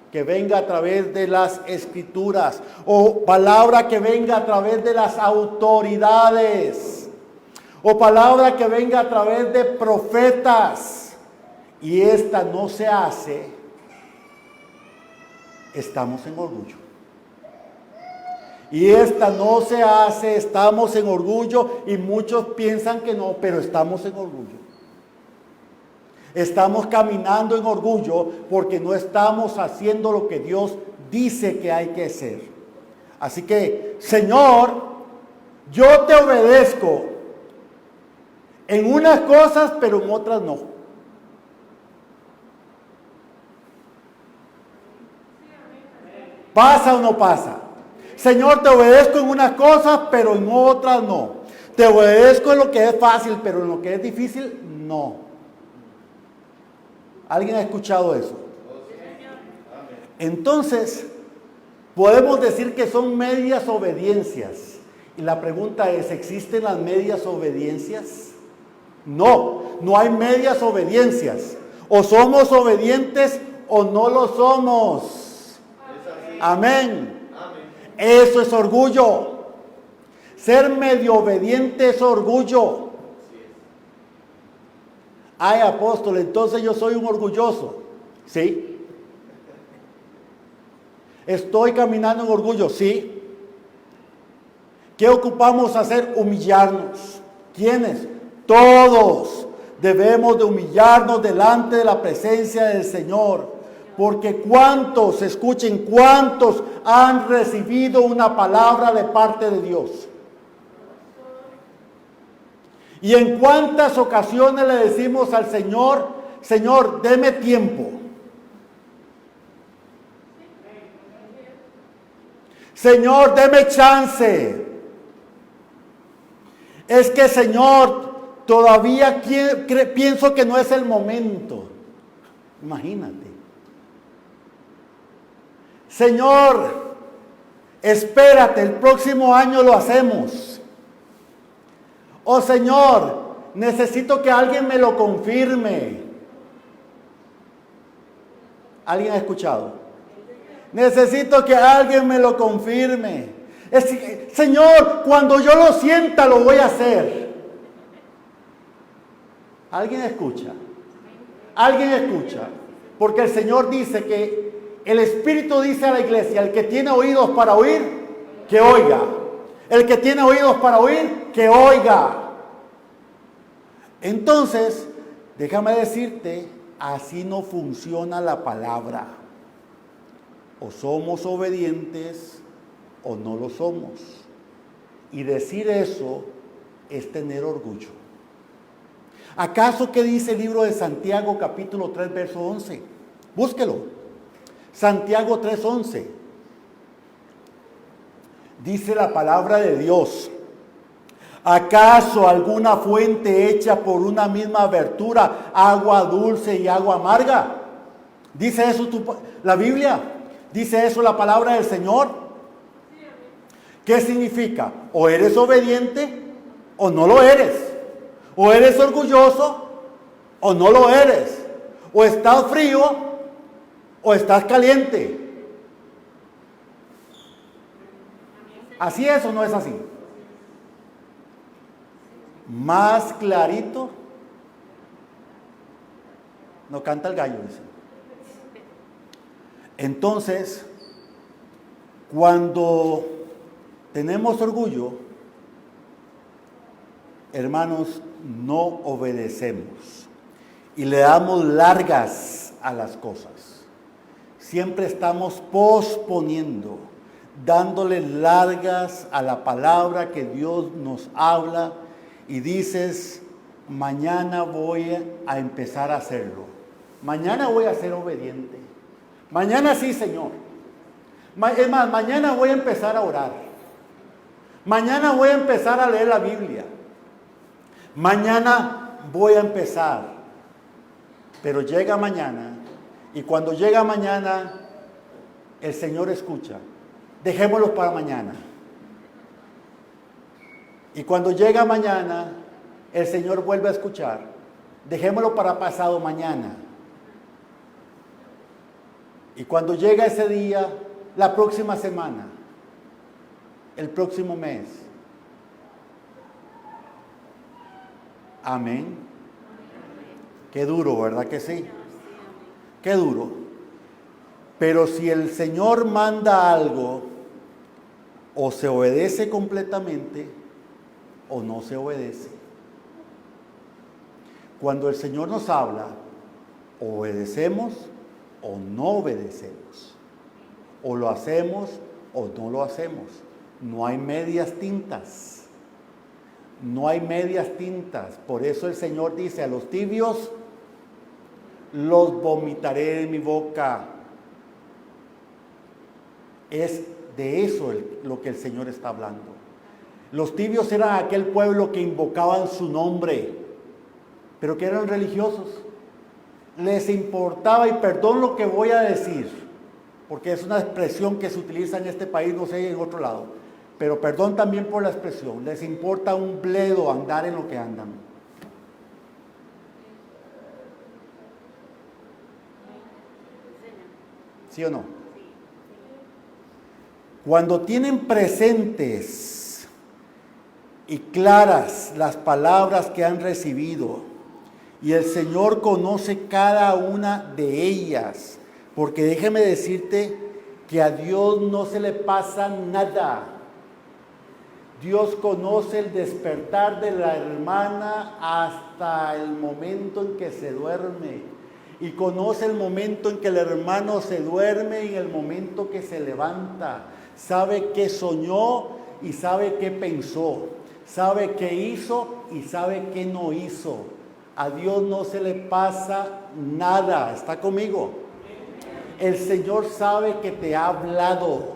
que venga a través de las escrituras, o palabra que venga a través de las autoridades, o palabra que venga a través de profetas, y esta no se hace, estamos en orgullo. Y esta no se hace, estamos en orgullo, y muchos piensan que no, pero estamos en orgullo. Estamos caminando en orgullo porque no estamos haciendo lo que Dios dice que hay que hacer. Así que, Señor, yo te obedezco en unas cosas, pero en otras no. ¿Pasa o no pasa? Señor, te obedezco en unas cosas, pero en otras no. Te obedezco en lo que es fácil, pero en lo que es difícil, no. ¿Alguien ha escuchado eso? Entonces, podemos decir que son medias obediencias. Y la pregunta es, ¿existen las medias obediencias? No, no hay medias obediencias. O somos obedientes o no lo somos. Amén. Eso es orgullo. Ser medio obediente es orgullo. Ay, apóstol, entonces yo soy un orgulloso. Sí. Estoy caminando en orgullo. Sí. ¿Qué ocupamos hacer? Humillarnos. ¿Quiénes? Todos debemos de humillarnos delante de la presencia del Señor. Porque cuántos, escuchen, cuántos han recibido una palabra de parte de Dios. Y en cuántas ocasiones le decimos al Señor, Señor, deme tiempo. Señor, deme chance. Es que, Señor, todavía pienso que no es el momento. Imagínate. Señor, espérate, el próximo año lo hacemos. Oh Señor, necesito que alguien me lo confirme. ¿Alguien ha escuchado? Necesito que alguien me lo confirme. Señor, cuando yo lo sienta lo voy a hacer. ¿Alguien escucha? ¿Alguien escucha? Porque el Señor dice que el Espíritu dice a la iglesia, el que tiene oídos para oír, que oiga. El que tiene oídos para oír, que oiga. Entonces, déjame decirte, así no funciona la palabra. O somos obedientes o no lo somos. Y decir eso es tener orgullo. ¿Acaso qué dice el libro de Santiago capítulo 3 verso 11? Búsquelo. Santiago 3:11. Dice la palabra de Dios: ¿acaso alguna fuente hecha por una misma abertura, agua dulce y agua amarga? ¿Dice eso la Biblia? ¿Dice eso la palabra del Señor? ¿Qué significa? O eres obediente o no lo eres. O eres orgulloso o no lo eres. O estás frío o estás caliente. ¿Así es o no es así? Más clarito. No canta el gallo, dice. Entonces, cuando tenemos orgullo, hermanos, no obedecemos y le damos largas a las cosas. Siempre estamos posponiendo, dándole largas a la palabra que Dios nos habla, y dices: mañana voy a empezar a hacerlo, mañana voy a ser obediente, mañana sí, Señor. Es más, mañana voy a empezar a orar, mañana voy a empezar a leer la Biblia, mañana voy a empezar. Pero llega mañana, y cuando llega mañana, el Señor escucha: dejémoslo para mañana. Y cuando llega mañana, el Señor vuelve a escuchar: dejémoslo para pasado mañana. Y cuando llega ese día, la próxima semana, el próximo mes. Amén. Qué duro, ¿verdad que sí? Qué duro. Pero si el Señor manda algo, o se obedece completamente o no se obedece. Cuando el Señor nos habla, obedecemos o no obedecemos. O lo hacemos o no lo hacemos. No hay medias tintas. No hay medias tintas. Por eso el Señor dice: a los tibios los vomitaré de mi boca. Es de eso lo que el Señor está hablando. Los tibios eran aquel pueblo que invocaban su nombre, pero que eran religiosos. Les importaba, y perdón lo que voy a decir, porque es una expresión que se utiliza en este país, no sé en otro lado, pero perdón también por la expresión, les importa un bledo andar en lo que andan. ¿Sí o no? Cuando tienen presentes y claras las palabras que han recibido, y el Señor conoce cada una de ellas, porque déjeme decirte que a Dios no se le pasa nada. Dios conoce el despertar de la hermana hasta el momento en que se duerme. Y conoce el momento en que el hermano se duerme y el momento que se levanta. Sabe qué soñó y sabe qué pensó. Sabe qué hizo y sabe qué no hizo. A Dios no se le pasa nada. ¿Está conmigo? El Señor sabe que te ha hablado.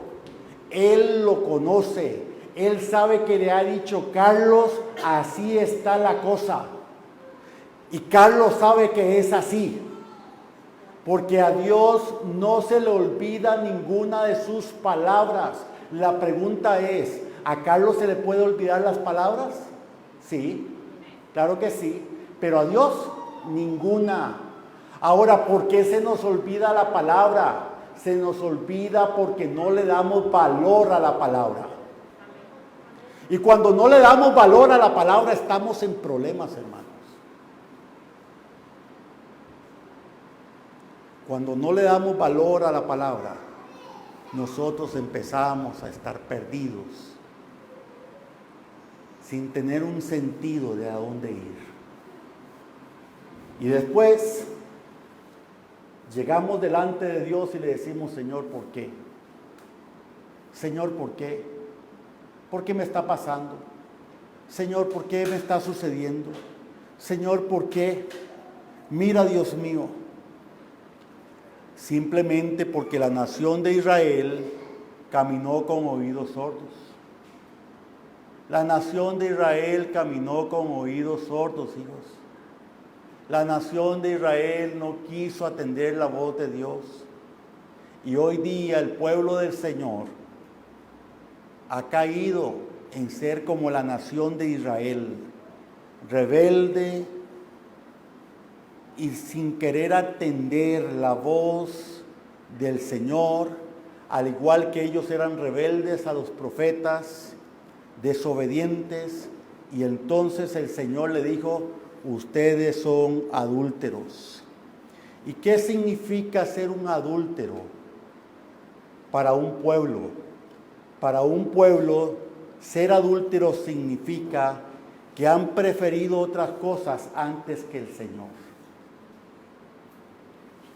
Él lo conoce. Él sabe que le ha dicho: Carlos, así está la cosa. Y Carlos sabe que es así. Porque a Dios no se le olvida ninguna de sus palabras. La pregunta es: ¿a Carlos se le puede olvidar las palabras? Sí, claro que sí. Pero a Dios, ninguna. Ahora, ¿por qué se nos olvida la palabra? Se nos olvida porque no le damos valor a la palabra. Y cuando no le damos valor a la palabra, estamos en problemas, hermanos. Cuando no le damos valor a la palabra, nosotros empezamos a estar perdidos, sin tener un sentido de a dónde ir. Y después llegamos delante de Dios y le decimos: Señor, ¿por qué? Señor, ¿por qué? ¿Por qué me está pasando? Señor, ¿por qué me está sucediendo? Señor, ¿por qué? Mira, Dios mío, simplemente porque la nación de Israel caminó con oídos sordos. La nación de Israel caminó con oídos sordos, hijos. La nación de Israel no quiso atender la voz de Dios. Y hoy día el pueblo del Señor ha caído en ser como la nación de Israel, rebelde y sin querer atender la voz del Señor, al igual que ellos eran rebeldes a los profetas, desobedientes, y entonces el Señor le dijo: ustedes son adúlteros. ¿Y qué significa ser un adúltero para un pueblo? Para un pueblo, ser adúltero significa que han preferido otras cosas antes que el Señor.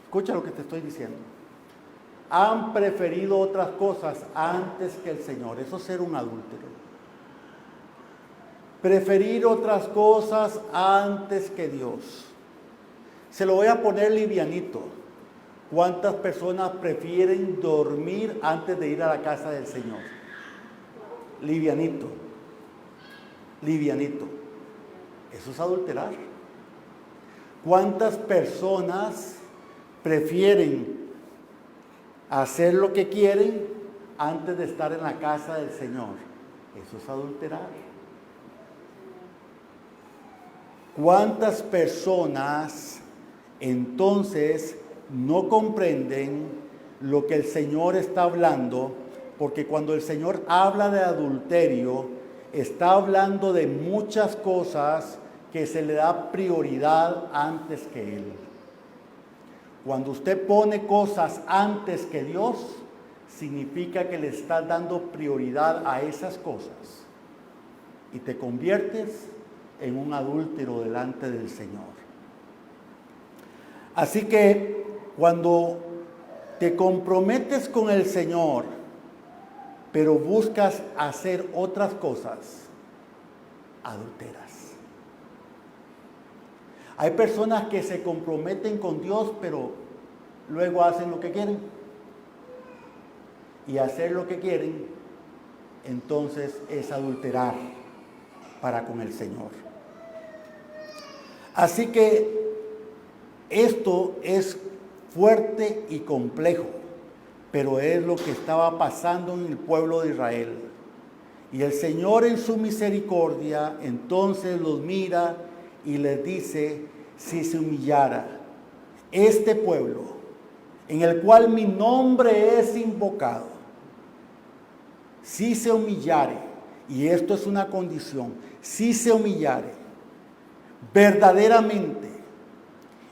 Escucha lo que te estoy diciendo. Han preferido otras cosas antes que el Señor. Eso es ser un adúltero. Preferir otras cosas antes que Dios. Se lo voy a poner livianito. ¿Cuántas personas prefieren dormir antes de ir a la casa del Señor? Livianito. Livianito. Eso es adulterar. ¿Cuántas personas prefieren hacer lo que quieren antes de estar en la casa del Señor? Eso es adulterar. ¿Cuántas personas entonces no comprenden lo que el Señor está hablando? Porque cuando el Señor habla de adulterio, está hablando de muchas cosas que se le da prioridad antes que Él. Cuando usted pone cosas antes que Dios, significa que le está dando prioridad a esas cosas y te conviertes en un adúltero delante del Señor. Así que cuando te comprometes con el Señor, pero buscas hacer otras cosas, adulteras. Hay personas que se comprometen con Dios, pero luego hacen lo que quieren. Y hacer lo que quieren, entonces es adulterar para con el Señor. Así que esto es fuerte y complejo, pero es lo que estaba pasando en el pueblo de Israel. Y el Señor en su misericordia entonces los mira y les dice: si se humillara este pueblo, en el cual mi nombre es invocado, si se humillare, y esto es una condición, si se humillare verdaderamente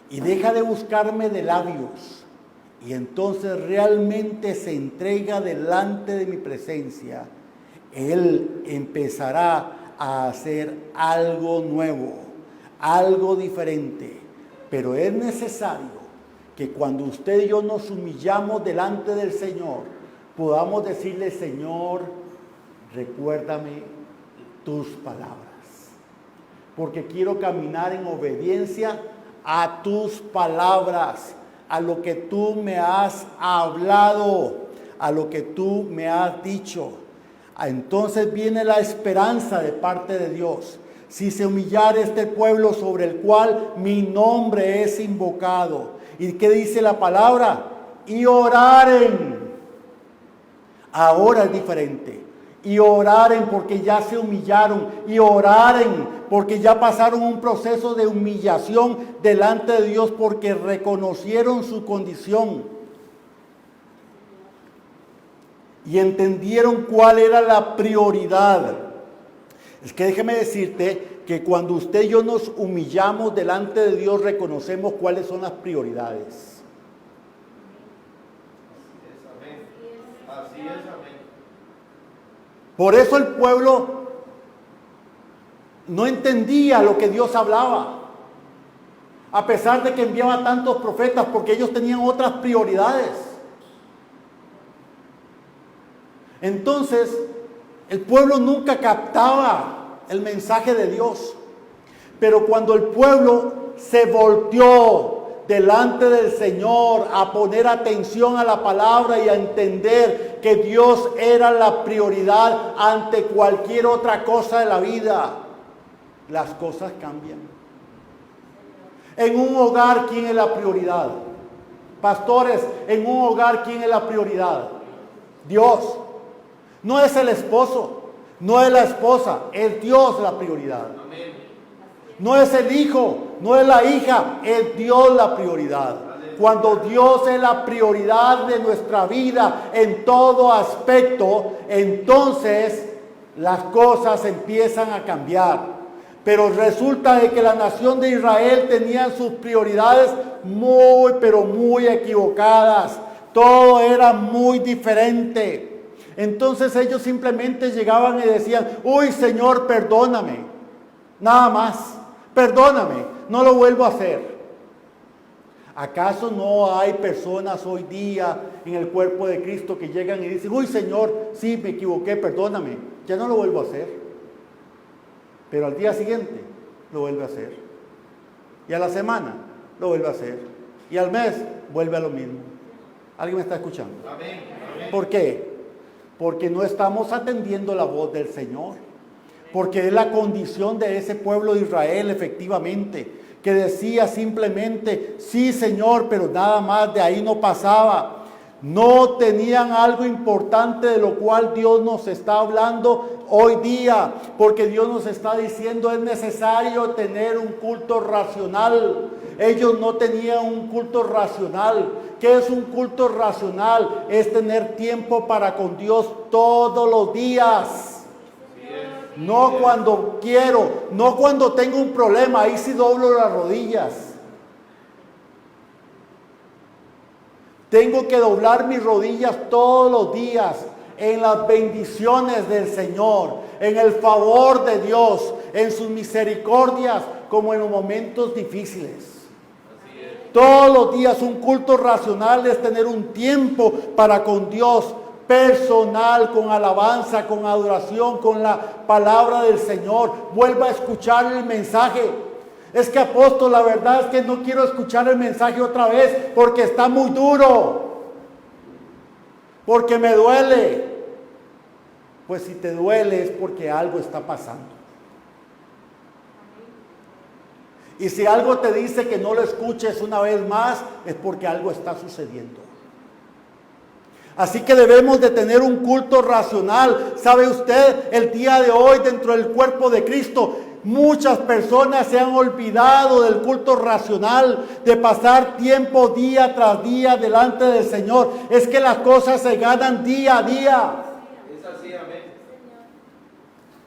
y deja de buscarme de labios, y entonces realmente se entrega delante de mi presencia, Él empezará a hacer algo nuevo, algo diferente. Pero es necesario que cuando usted y yo nos humillamos delante del Señor, podamos decirle: Señor, recuérdame tus palabras, porque quiero caminar en obediencia a tus palabras, a lo que tú me has hablado, a lo que tú me has dicho. Entonces viene la esperanza de parte de Dios. Si se humillare este pueblo sobre el cual mi nombre es invocado. ¿Y qué dice la palabra? Y oraren. Ahora es diferente. Y oraren porque ya se humillaron. Y oraren porque ya pasaron un proceso de humillación delante de Dios, porque reconocieron su condición. Y entendieron cuál era la prioridad. Es que déjeme decirte que cuando usted y yo nos humillamos delante de Dios, reconocemos cuáles son las prioridades.
Así es, amén.
Por eso el pueblo no entendía lo que Dios hablaba, a pesar de que enviaba tantos profetas, porque ellos tenían otras prioridades. Entonces, el pueblo nunca captaba el mensaje de Dios. Pero cuando el pueblo se volteó delante del Señor, a poner atención a la palabra y a entender que Dios era la prioridad ante cualquier otra cosa de la vida, las cosas cambian. En un hogar, ¿quién es la prioridad? Pastores, en un hogar, ¿quién es la prioridad? Dios. No es el esposo, no es la esposa, es Dios la prioridad. No es el hijo, no es la hija, es Dios la prioridad. Cuando Dios es la prioridad de nuestra vida en todo aspecto, entonces las cosas empiezan a cambiar. Pero resulta de que la nación de Israel tenía sus prioridades muy, pero muy equivocadas. Todo era muy diferente. Entonces ellos simplemente llegaban y decían, uy Señor, perdóname. Nada más, perdóname, no lo vuelvo a hacer. ¿Acaso no hay personas hoy día en el cuerpo de Cristo que llegan y dicen, uy Señor, sí me equivoqué, perdóname, ya no lo vuelvo a hacer? Pero al día siguiente lo vuelve a hacer. Y a la semana lo vuelve a hacer. Y al mes vuelve a lo mismo. ¿Alguien me está escuchando?
Amén. Amén.
¿Por qué? Porque no estamos atendiendo la voz del Señor. Porque es la condición de ese pueblo de Israel, efectivamente, que decía simplemente, sí Señor, pero nada más, de ahí no pasaba. No tenían algo importante de lo cual Dios nos está hablando hoy día, porque Dios nos está diciendo es necesario tener un culto racional. Ellos no tenían un culto racional. ¿Qué es un culto racional? Es tener tiempo para con Dios todos los días. No cuando quiero, no cuando tengo un problema, ahí sí doblo las rodillas. Tengo que doblar mis rodillas todos los días en las bendiciones del Señor, en el favor de Dios, en sus misericordias, como en los momentos difíciles. Todos los días un culto racional es tener un tiempo para con Dios, personal, con alabanza, con adoración, con la palabra del Señor. Vuelva a escuchar el mensaje. Es que apóstol, la verdad es que no quiero escuchar el mensaje otra vez porque está muy duro, porque me duele. Pues si te duele es porque algo está pasando. Y si algo te dice que no lo escuches una vez más, es porque algo está sucediendo. Así que debemos de tener un culto racional. ¿Sabe usted? El día de hoy dentro del cuerpo de Cristo, muchas personas se han olvidado del culto racional, de pasar tiempo día tras día delante del Señor. Es que las cosas se ganan día a día.
Es así, amén.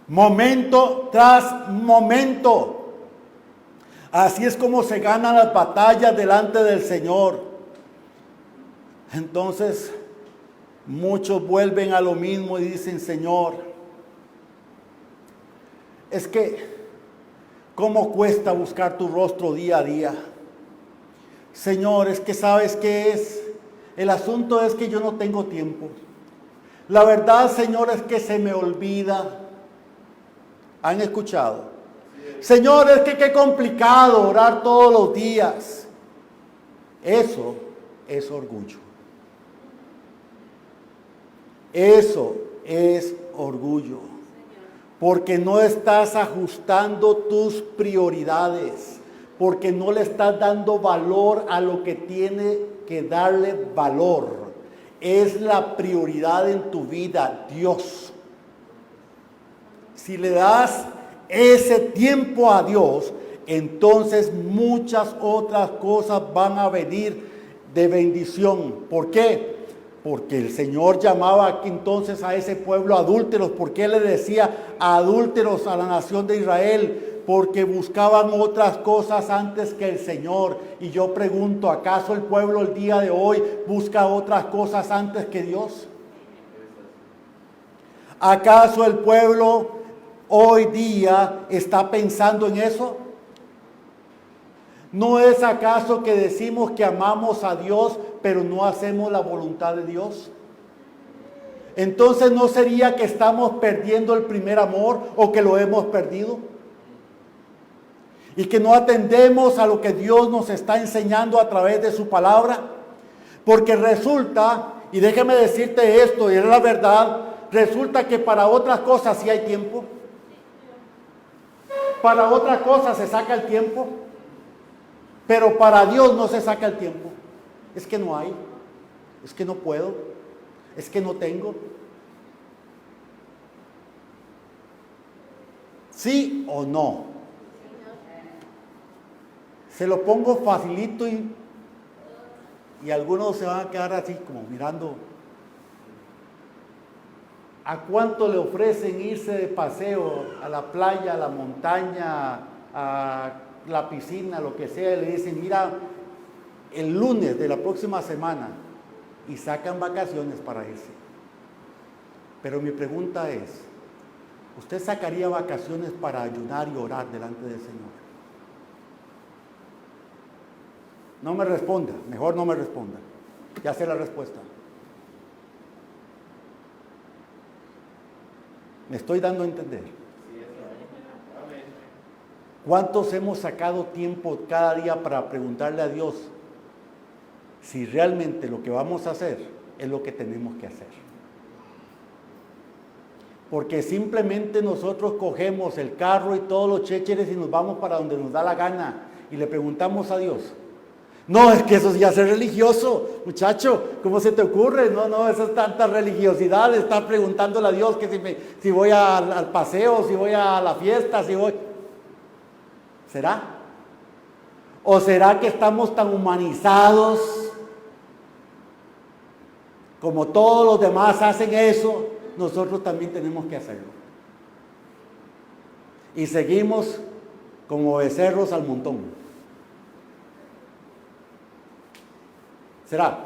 Momento tras momento. Así es como se ganan las batallas delante del Señor. Entonces, muchos vuelven a lo mismo y dicen, Señor, es que, ¿cómo cuesta buscar tu rostro día a día? Señor, es que ¿sabes qué es? El asunto es que yo no tengo tiempo. La verdad, Señor, es que se me olvida. ¿Han escuchado? Señor, es que qué complicado orar todos los días. Eso es orgullo. Eso es orgullo. Porque no estás ajustando tus prioridades. Porque no le estás dando valor a lo que tiene que darle valor. Es la prioridad en tu vida, Dios. Si le das ese tiempo a Dios, entonces muchas otras cosas van a venir de bendición. ¿Por qué? Porque el Señor llamaba entonces a ese pueblo adúlteros. ¿Por qué le decía adúlteros a la nación de Israel? Porque buscaban otras cosas antes que el Señor. Y yo pregunto, ¿acaso el pueblo el día de hoy busca otras cosas antes que Dios? ¿Acaso el pueblo hoy día está pensando en eso? ¿No es acaso que decimos que amamos a Dios, pero no hacemos la voluntad de Dios? Entonces, ¿no sería que estamos perdiendo el primer amor o que lo hemos perdido? y que no atendemos a lo que Dios nos está enseñando a través de su palabra. Porque resulta, y déjame decirte esto, y es la verdad, resulta que para otras cosas sí hay tiempo. Para otras cosas se saca el tiempo, pero para Dios no se saca el tiempo. Es que no hay, es que no puedo, es que no tengo. ¿Sí o no? Se lo pongo facilito y algunos se van a quedar así como mirando. ¿A cuánto le ofrecen irse de paseo a la playa, a la montaña, a la piscina, lo que sea? Le dicen, mira, el lunes de la próxima semana, y sacan vacaciones para irse. Pero mi pregunta es, ¿usted sacaría vacaciones para ayunar y orar delante del Señor? No me responda, mejor no me responda. Ya sé la respuesta. Me estoy dando a entender. ¿Cuántos hemos sacado tiempo cada día para preguntarle a Dios si realmente lo que vamos a hacer es lo que tenemos que hacer? Porque simplemente nosotros cogemos el carro y todos los chécheres y nos vamos para donde nos da la gana y le preguntamos a Dios. No, es que eso ya es religioso, muchacho, ¿cómo se te ocurre? No, eso es tanta religiosidad de estar preguntándole a Dios que si voy al paseo, si voy a la fiesta, si voy... ¿Será? ¿O será que estamos tan humanizados? Como todos los demás hacen eso, nosotros también tenemos que hacerlo. Y seguimos como becerros al montón. ¿Será?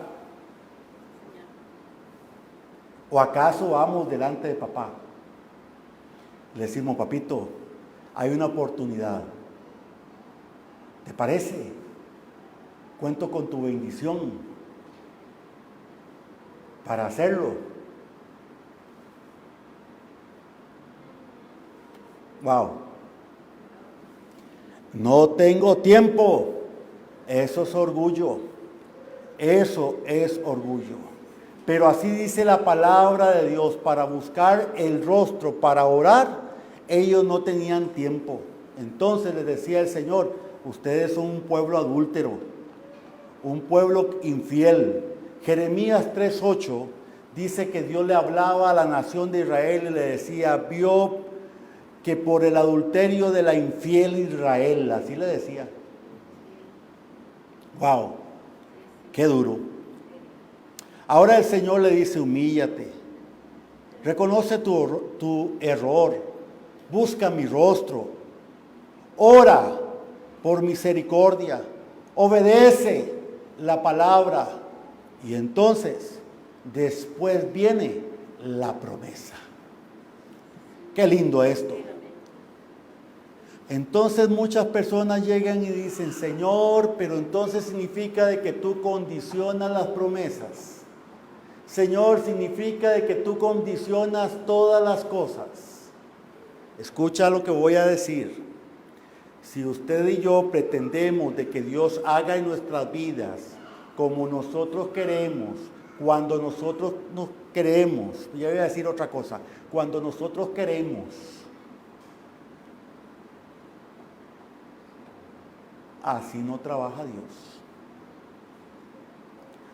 ¿O acaso vamos delante de papá? Le decimos, papito, hay una oportunidad. ¿Te parece? Cuento con tu bendición para hacerlo. Wow. No tengo tiempo. Eso es orgullo. Eso es orgullo. Pero así dice la palabra de Dios, para buscar el rostro, para orar, ellos no tenían tiempo. Entonces les decía el Señor, ustedes son un pueblo adúltero, un pueblo infiel. Jeremías 3:8 dice que Dios le hablaba a la nación de Israel y le decía, vio que por el adulterio de la infiel Israel, así le decía. Wow. Qué duro. Ahora el Señor le dice, humíllate, reconoce tu error, busca mi rostro, ora por misericordia, obedece la palabra y entonces después viene la promesa. Qué lindo esto. Entonces muchas personas llegan y dicen, Señor, pero entonces significa de que tú condicionas las promesas. Señor, significa de que tú condicionas todas las cosas. Escucha lo que voy a decir. Si usted y yo pretendemos de que Dios haga en nuestras vidas como nosotros queremos, cuando nosotros nos queremos, ya voy a decir otra cosa, cuando nosotros queremos, así no trabaja Dios.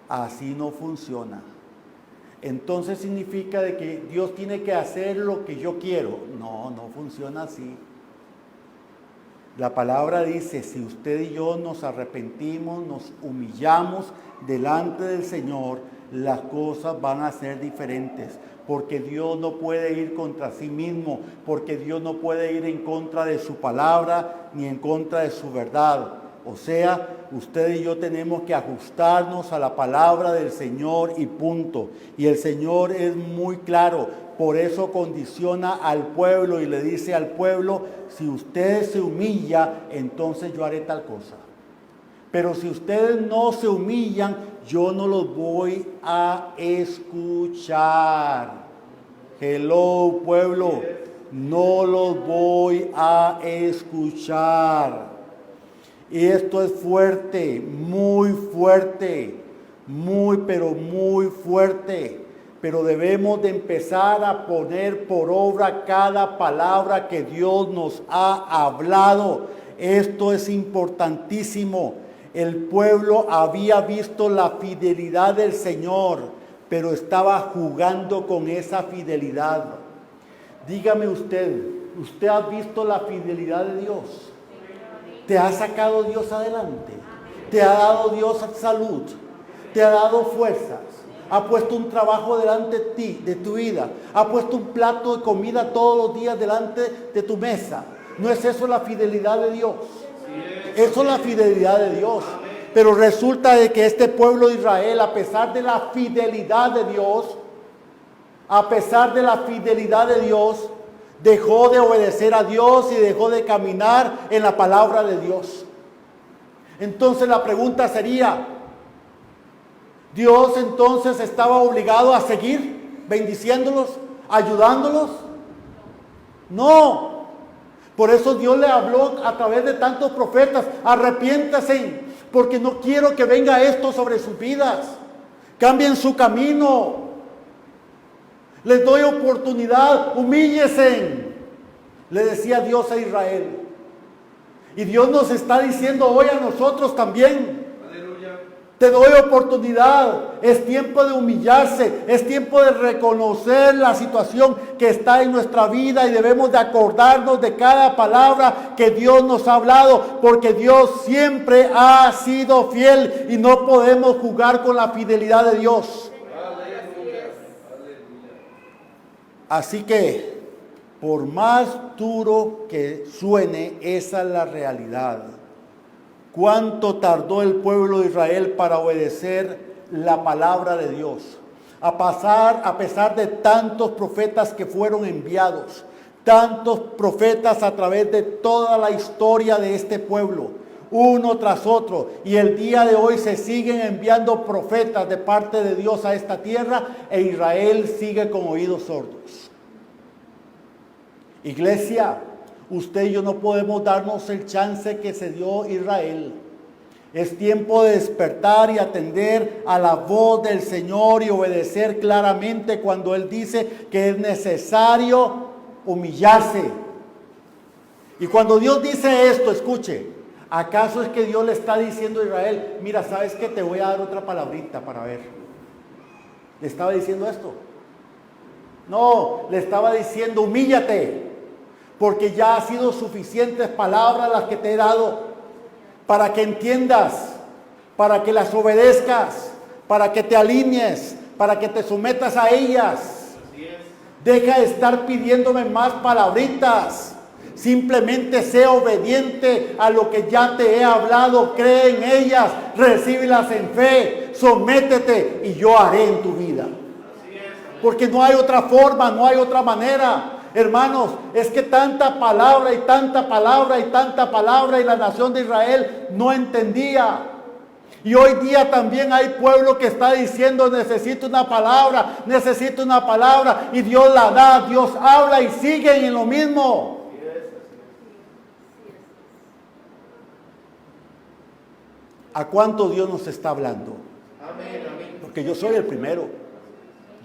Así no funciona. Entonces significa de que Dios tiene que hacer lo que yo quiero. No funciona así. La palabra dice, si usted y yo nos arrepentimos, nos humillamos delante del Señor, las cosas van a ser diferentes. Porque Dios no puede ir contra sí mismo, porque Dios no puede ir en contra de su palabra, ni en contra de su verdad. O sea, usted y yo tenemos que ajustarnos a la palabra del Señor y punto. Y el Señor es muy claro, por eso condiciona al pueblo y le dice al pueblo, si usted se humilla, entonces yo haré tal cosa. Pero si ustedes no se humillan, yo no los voy a escuchar. Hello, pueblo, no los voy a escuchar. Y esto es fuerte, muy pero muy fuerte. Pero debemos de empezar a poner por obra cada palabra que Dios nos ha hablado. Esto es importantísimo. El pueblo había visto la fidelidad del Señor, pero estaba jugando con esa fidelidad. Dígame usted, ¿usted ha visto la fidelidad de Dios? ¿Te ha sacado Dios adelante? ¿Te ha dado Dios salud? ¿Te ha dado fuerzas? ¿Ha puesto un trabajo delante de ti, de tu vida? ¿Ha puesto un plato de comida todos los días delante de tu mesa? ¿No es eso la fidelidad de Dios? Eso es la fidelidad de Dios. Pero resulta de que este pueblo de Israel, a pesar de la fidelidad de Dios, dejó de obedecer a Dios y dejó de caminar en la palabra de Dios. Entonces la pregunta sería, ¿Dios entonces estaba obligado a seguir bendiciéndolos, ayudándolos? No. Por eso Dios le habló a través de tantos profetas: arrepiéntanse, porque no quiero que venga esto sobre sus vidas. Cambien su camino. Les doy oportunidad, humíllense, le decía Dios a Israel. Y Dios nos está diciendo hoy a nosotros también: te doy oportunidad, es tiempo de humillarse, es tiempo de reconocer la situación que está en nuestra vida y debemos de acordarnos de cada palabra que Dios nos ha hablado, porque Dios siempre ha sido fiel y no podemos jugar con la fidelidad de Dios. Así que, por más duro que suene, esa es la realidad. ¿Cuánto tardó el pueblo de Israel para obedecer la palabra de Dios? A pesar de tantos profetas que fueron enviados, tantos profetas a través de toda la historia de este pueblo, uno tras otro, y el día de hoy se siguen enviando profetas de parte de Dios a esta tierra, e Israel sigue con oídos sordos. Iglesia, usted y yo no podemos darnos el chance que se dio Israel. Es tiempo de despertar y atender a la voz del Señor y obedecer claramente cuando Él dice que es necesario humillarse. Y cuando Dios dice esto, escuche, ¿acaso es que Dios le está diciendo a Israel: mira, ¿sabes qué? Te voy a dar otra palabrita para ver? ¿Le estaba diciendo esto? No, le estaba diciendo: humíllate, porque ya han sido suficientes palabras las que te he dado para que entiendas, para que las obedezcas, para que te alinees, para que te sometas a ellas. Deja de estar pidiéndome más palabritas. Simplemente sé obediente a lo que ya te he hablado. Cree en ellas, recíbelas en fe, sométete y yo haré en tu vida. Porque no hay otra forma, no hay otra manera. Hermanos, es que tanta palabra y tanta palabra y tanta palabra, y la nación de Israel no entendía. Y hoy día también hay pueblo que está diciendo: necesito una palabra, y Dios la da, Dios habla, y siguen en lo mismo. ¿A cuánto Dios nos está hablando? Porque yo soy el primero.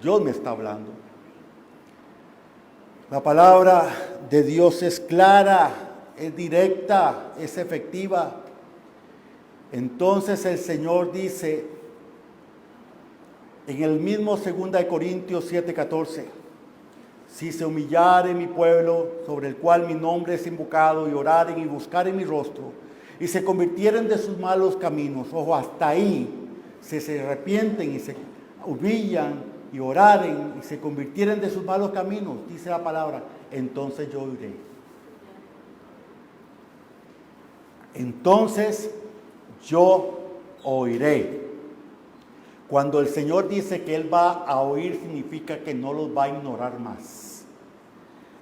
Dios me está hablando. La palabra de Dios es clara, es directa, es efectiva. Entonces el Señor dice en el mismo 2 Corintios 7:14: si se humillare mi pueblo, sobre el cual mi nombre es invocado, y oraren y buscaren mi rostro, y se convirtieren de sus malos caminos, ojo, hasta ahí, si se arrepienten y se humillan y oraren y se convirtieren de sus malos caminos, dice la palabra, entonces yo oiré. Entonces yo oiré. Cuando el Señor dice que Él va a oír, significa que no los va a ignorar más.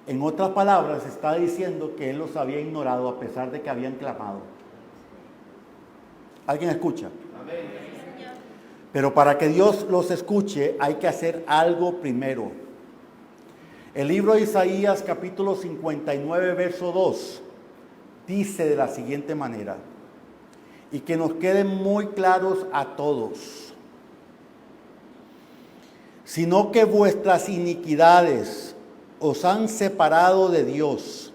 En otras palabras, está diciendo que Él los había ignorado a pesar de que habían clamado. ¿Alguien escucha? Amén. Pero para que Dios los escuche hay que hacer algo primero. El libro de Isaías capítulo 59 verso 2 dice de la siguiente manera: y que nos queden muy claros a todos. Sino que vuestras iniquidades os han separado de Dios,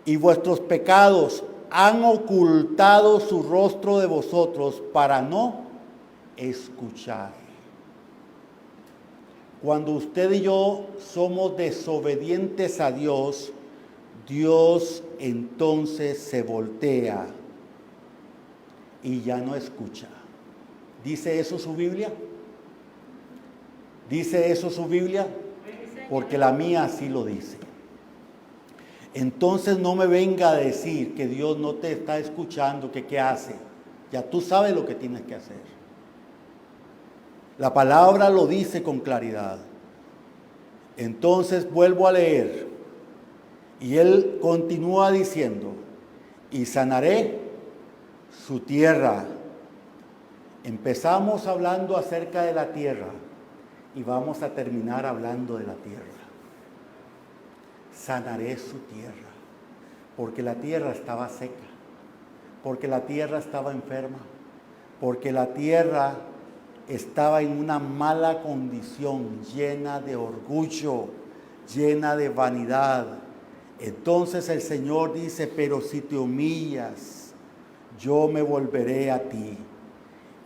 y vuestros pecados han ocultado su rostro de vosotros para no escuchar. Cuando usted y yo somos desobedientes a Dios, Dios entonces se voltea y ya no escucha. ¿Dice eso su Biblia? ¿Dice eso su Biblia? Porque la mía así lo dice. Entonces no me venga a decir que Dios no te está escuchando, que qué hace. Ya tú sabes lo que tienes que hacer. La palabra lo dice con claridad. Entonces vuelvo a leer. Y él continúa diciendo, y sanaré su tierra. Empezamos hablando acerca de la tierra y vamos a terminar hablando de la tierra. Sanaré su tierra, porque la tierra estaba seca, porque la tierra estaba enferma, porque la tierra estaba en una mala condición, llena de orgullo, llena de vanidad. Entonces el Señor dice, pero si te humillas, yo me volveré a ti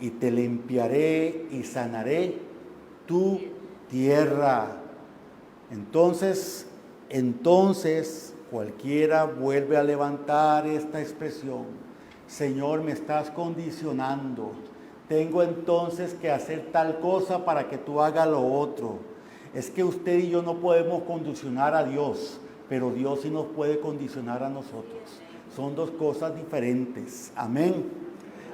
y te limpiaré y sanaré tu tierra. Entonces cualquiera vuelve a levantar esta expresión. Señor, me estás condicionando. Tengo entonces que hacer tal cosa para que tú hagas lo otro. Es que usted y yo no podemos condicionar a Dios, pero Dios sí nos puede condicionar a nosotros. Son dos cosas diferentes. Amén.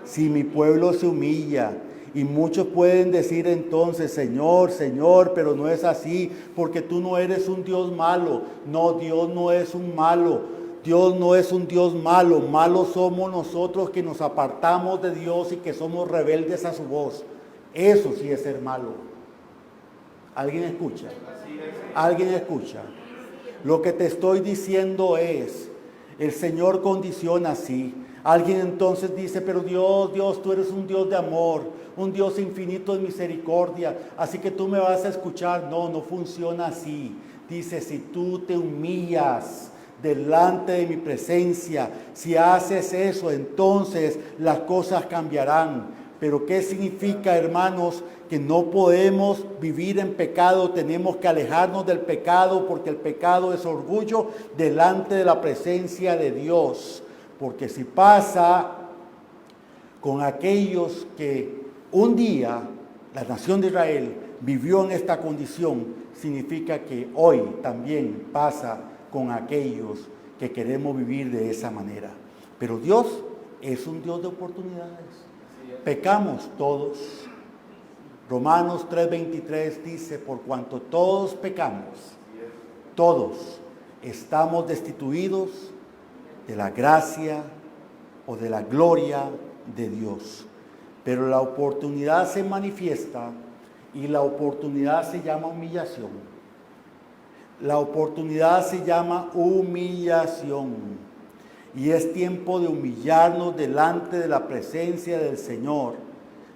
Si mi pueblo se humilla, y muchos pueden decir entonces, Señor, Señor, pero no es así, porque tú no eres un Dios malo. No, Dios no es un malo. Dios no es un Dios malo. Malos somos nosotros que nos apartamos de Dios y que somos rebeldes a su voz. Eso sí es ser malo. ¿Alguien escucha? ¿Alguien escucha? Lo que te estoy diciendo es, el Señor condiciona así. Alguien entonces dice, pero Dios, tú eres un Dios de amor, un Dios infinito de misericordia, así que tú me vas a escuchar. No, no funciona así. Dice, si tú te humillas delante de mi presencia, si haces eso, entonces las cosas cambiarán. Pero ¿qué significa, hermanos? Que no podemos vivir en pecado, tenemos que alejarnos del pecado, porque el pecado es orgullo delante de la presencia de Dios. Porque si pasa con aquellos que un día la nación de Israel vivió en esta condición, significa que hoy también pasa con aquellos que queremos vivir de esa manera. Pero Dios es un Dios de oportunidades. Pecamos todos. Romanos 3:23 dice, por cuanto todos pecamos, todos estamos destituidos de la gracia o de la gloria de Dios. Pero la oportunidad se manifiesta y la oportunidad se llama humillación. La oportunidad se llama humillación. Y es tiempo de humillarnos delante de la presencia del Señor.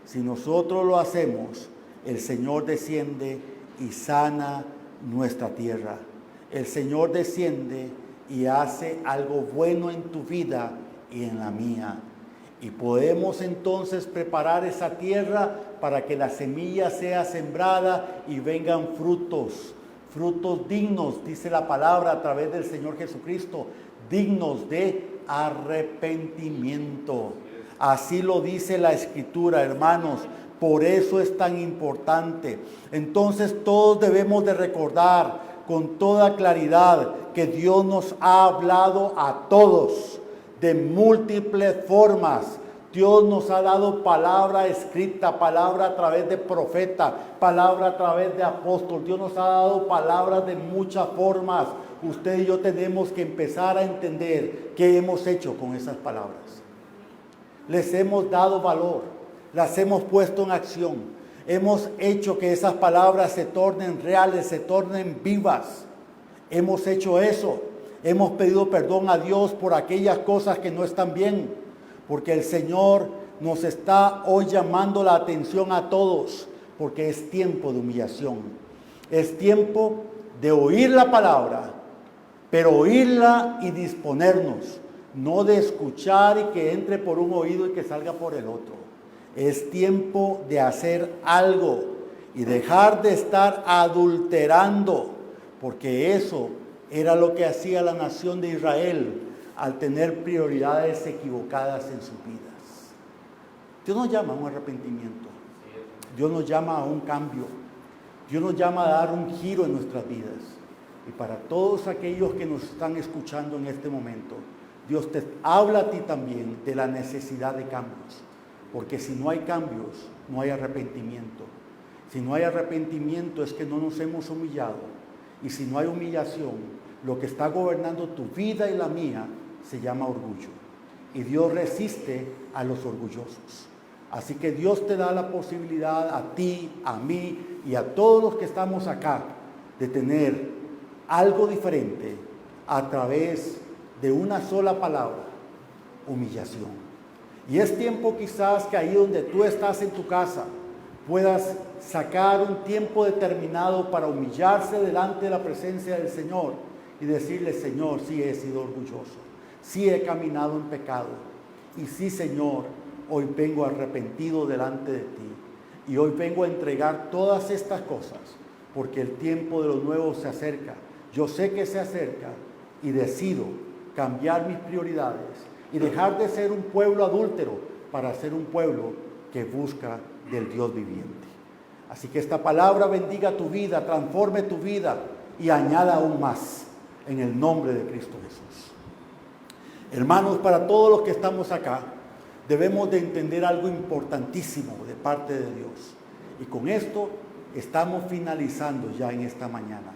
Si nosotros lo hacemos, el Señor desciende y sana nuestra tierra. El Señor desciende y hace algo bueno en tu vida y en la mía. Y podemos entonces preparar esa tierra para que la semilla sea sembrada y vengan frutos dignos, dice la palabra a través del Señor Jesucristo, dignos de arrepentimiento. Así lo dice la Escritura, hermanos. Por eso es tan importante. Entonces todos debemos de recordar con toda claridad que Dios nos ha hablado a todos de múltiples formas. Dios nos ha dado palabra escrita, palabra a través de profeta, palabra a través de apóstol. Dios nos ha dado palabras de muchas formas. Usted y yo tenemos que empezar a entender qué hemos hecho con esas palabras. Les hemos dado valor, las hemos puesto en acción. Hemos hecho que esas palabras se tornen reales, se tornen vivas. Hemos hecho eso. Hemos pedido perdón a Dios por aquellas cosas que no están bien. porque el Señor nos está hoy llamando la atención a todos, porque es tiempo de humillación. Es tiempo de oír la palabra, pero oírla y disponernos, no de escuchar y que entre por un oído y que salga por el otro. Es tiempo de hacer algo y dejar de estar adulterando, porque eso era lo que hacía la nación de Israel al tener prioridades equivocadas en sus vidas. Dios nos llama a un arrepentimiento. Dios nos llama a un cambio. Dios nos llama a dar un giro en nuestras vidas. Y para todos aquellos que nos están escuchando en este momento, Dios te habla a ti también de la necesidad de cambios. Porque si no hay cambios, no hay arrepentimiento. Si no hay arrepentimiento es que no nos hemos humillado. Y si no hay humillación, lo que está gobernando tu vida y la mía se llama orgullo. Y Dios resiste a los orgullosos. Así que Dios te da la posibilidad a ti, a mí y a todos los que estamos acá de tener algo diferente a través de una sola palabra: humillación. Y es tiempo quizás que ahí donde tú estás en tu casa puedas sacar un tiempo determinado para humillarse delante de la presencia del Señor y decirle: Señor, sí he sido orgulloso, sí he caminado en pecado, y sí, Señor, hoy vengo arrepentido delante de ti, y hoy vengo a entregar todas estas cosas, porque el tiempo de lo nuevo se acerca. Yo sé que se acerca y decido cambiar mis prioridades y dejar de ser un pueblo adúltero para ser un pueblo que busca del Dios viviente. Así que esta palabra bendiga tu vida, transforme tu vida y añada aún más en el nombre de Cristo Jesús. Hermanos, para todos los que estamos acá, debemos de entender algo importantísimo de parte de Dios. Y con esto estamos finalizando ya en esta mañana.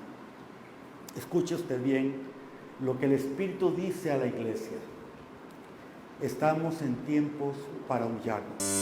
Escuche usted bien lo que el Espíritu dice a la iglesia. Estamos en tiempos para humillarnos.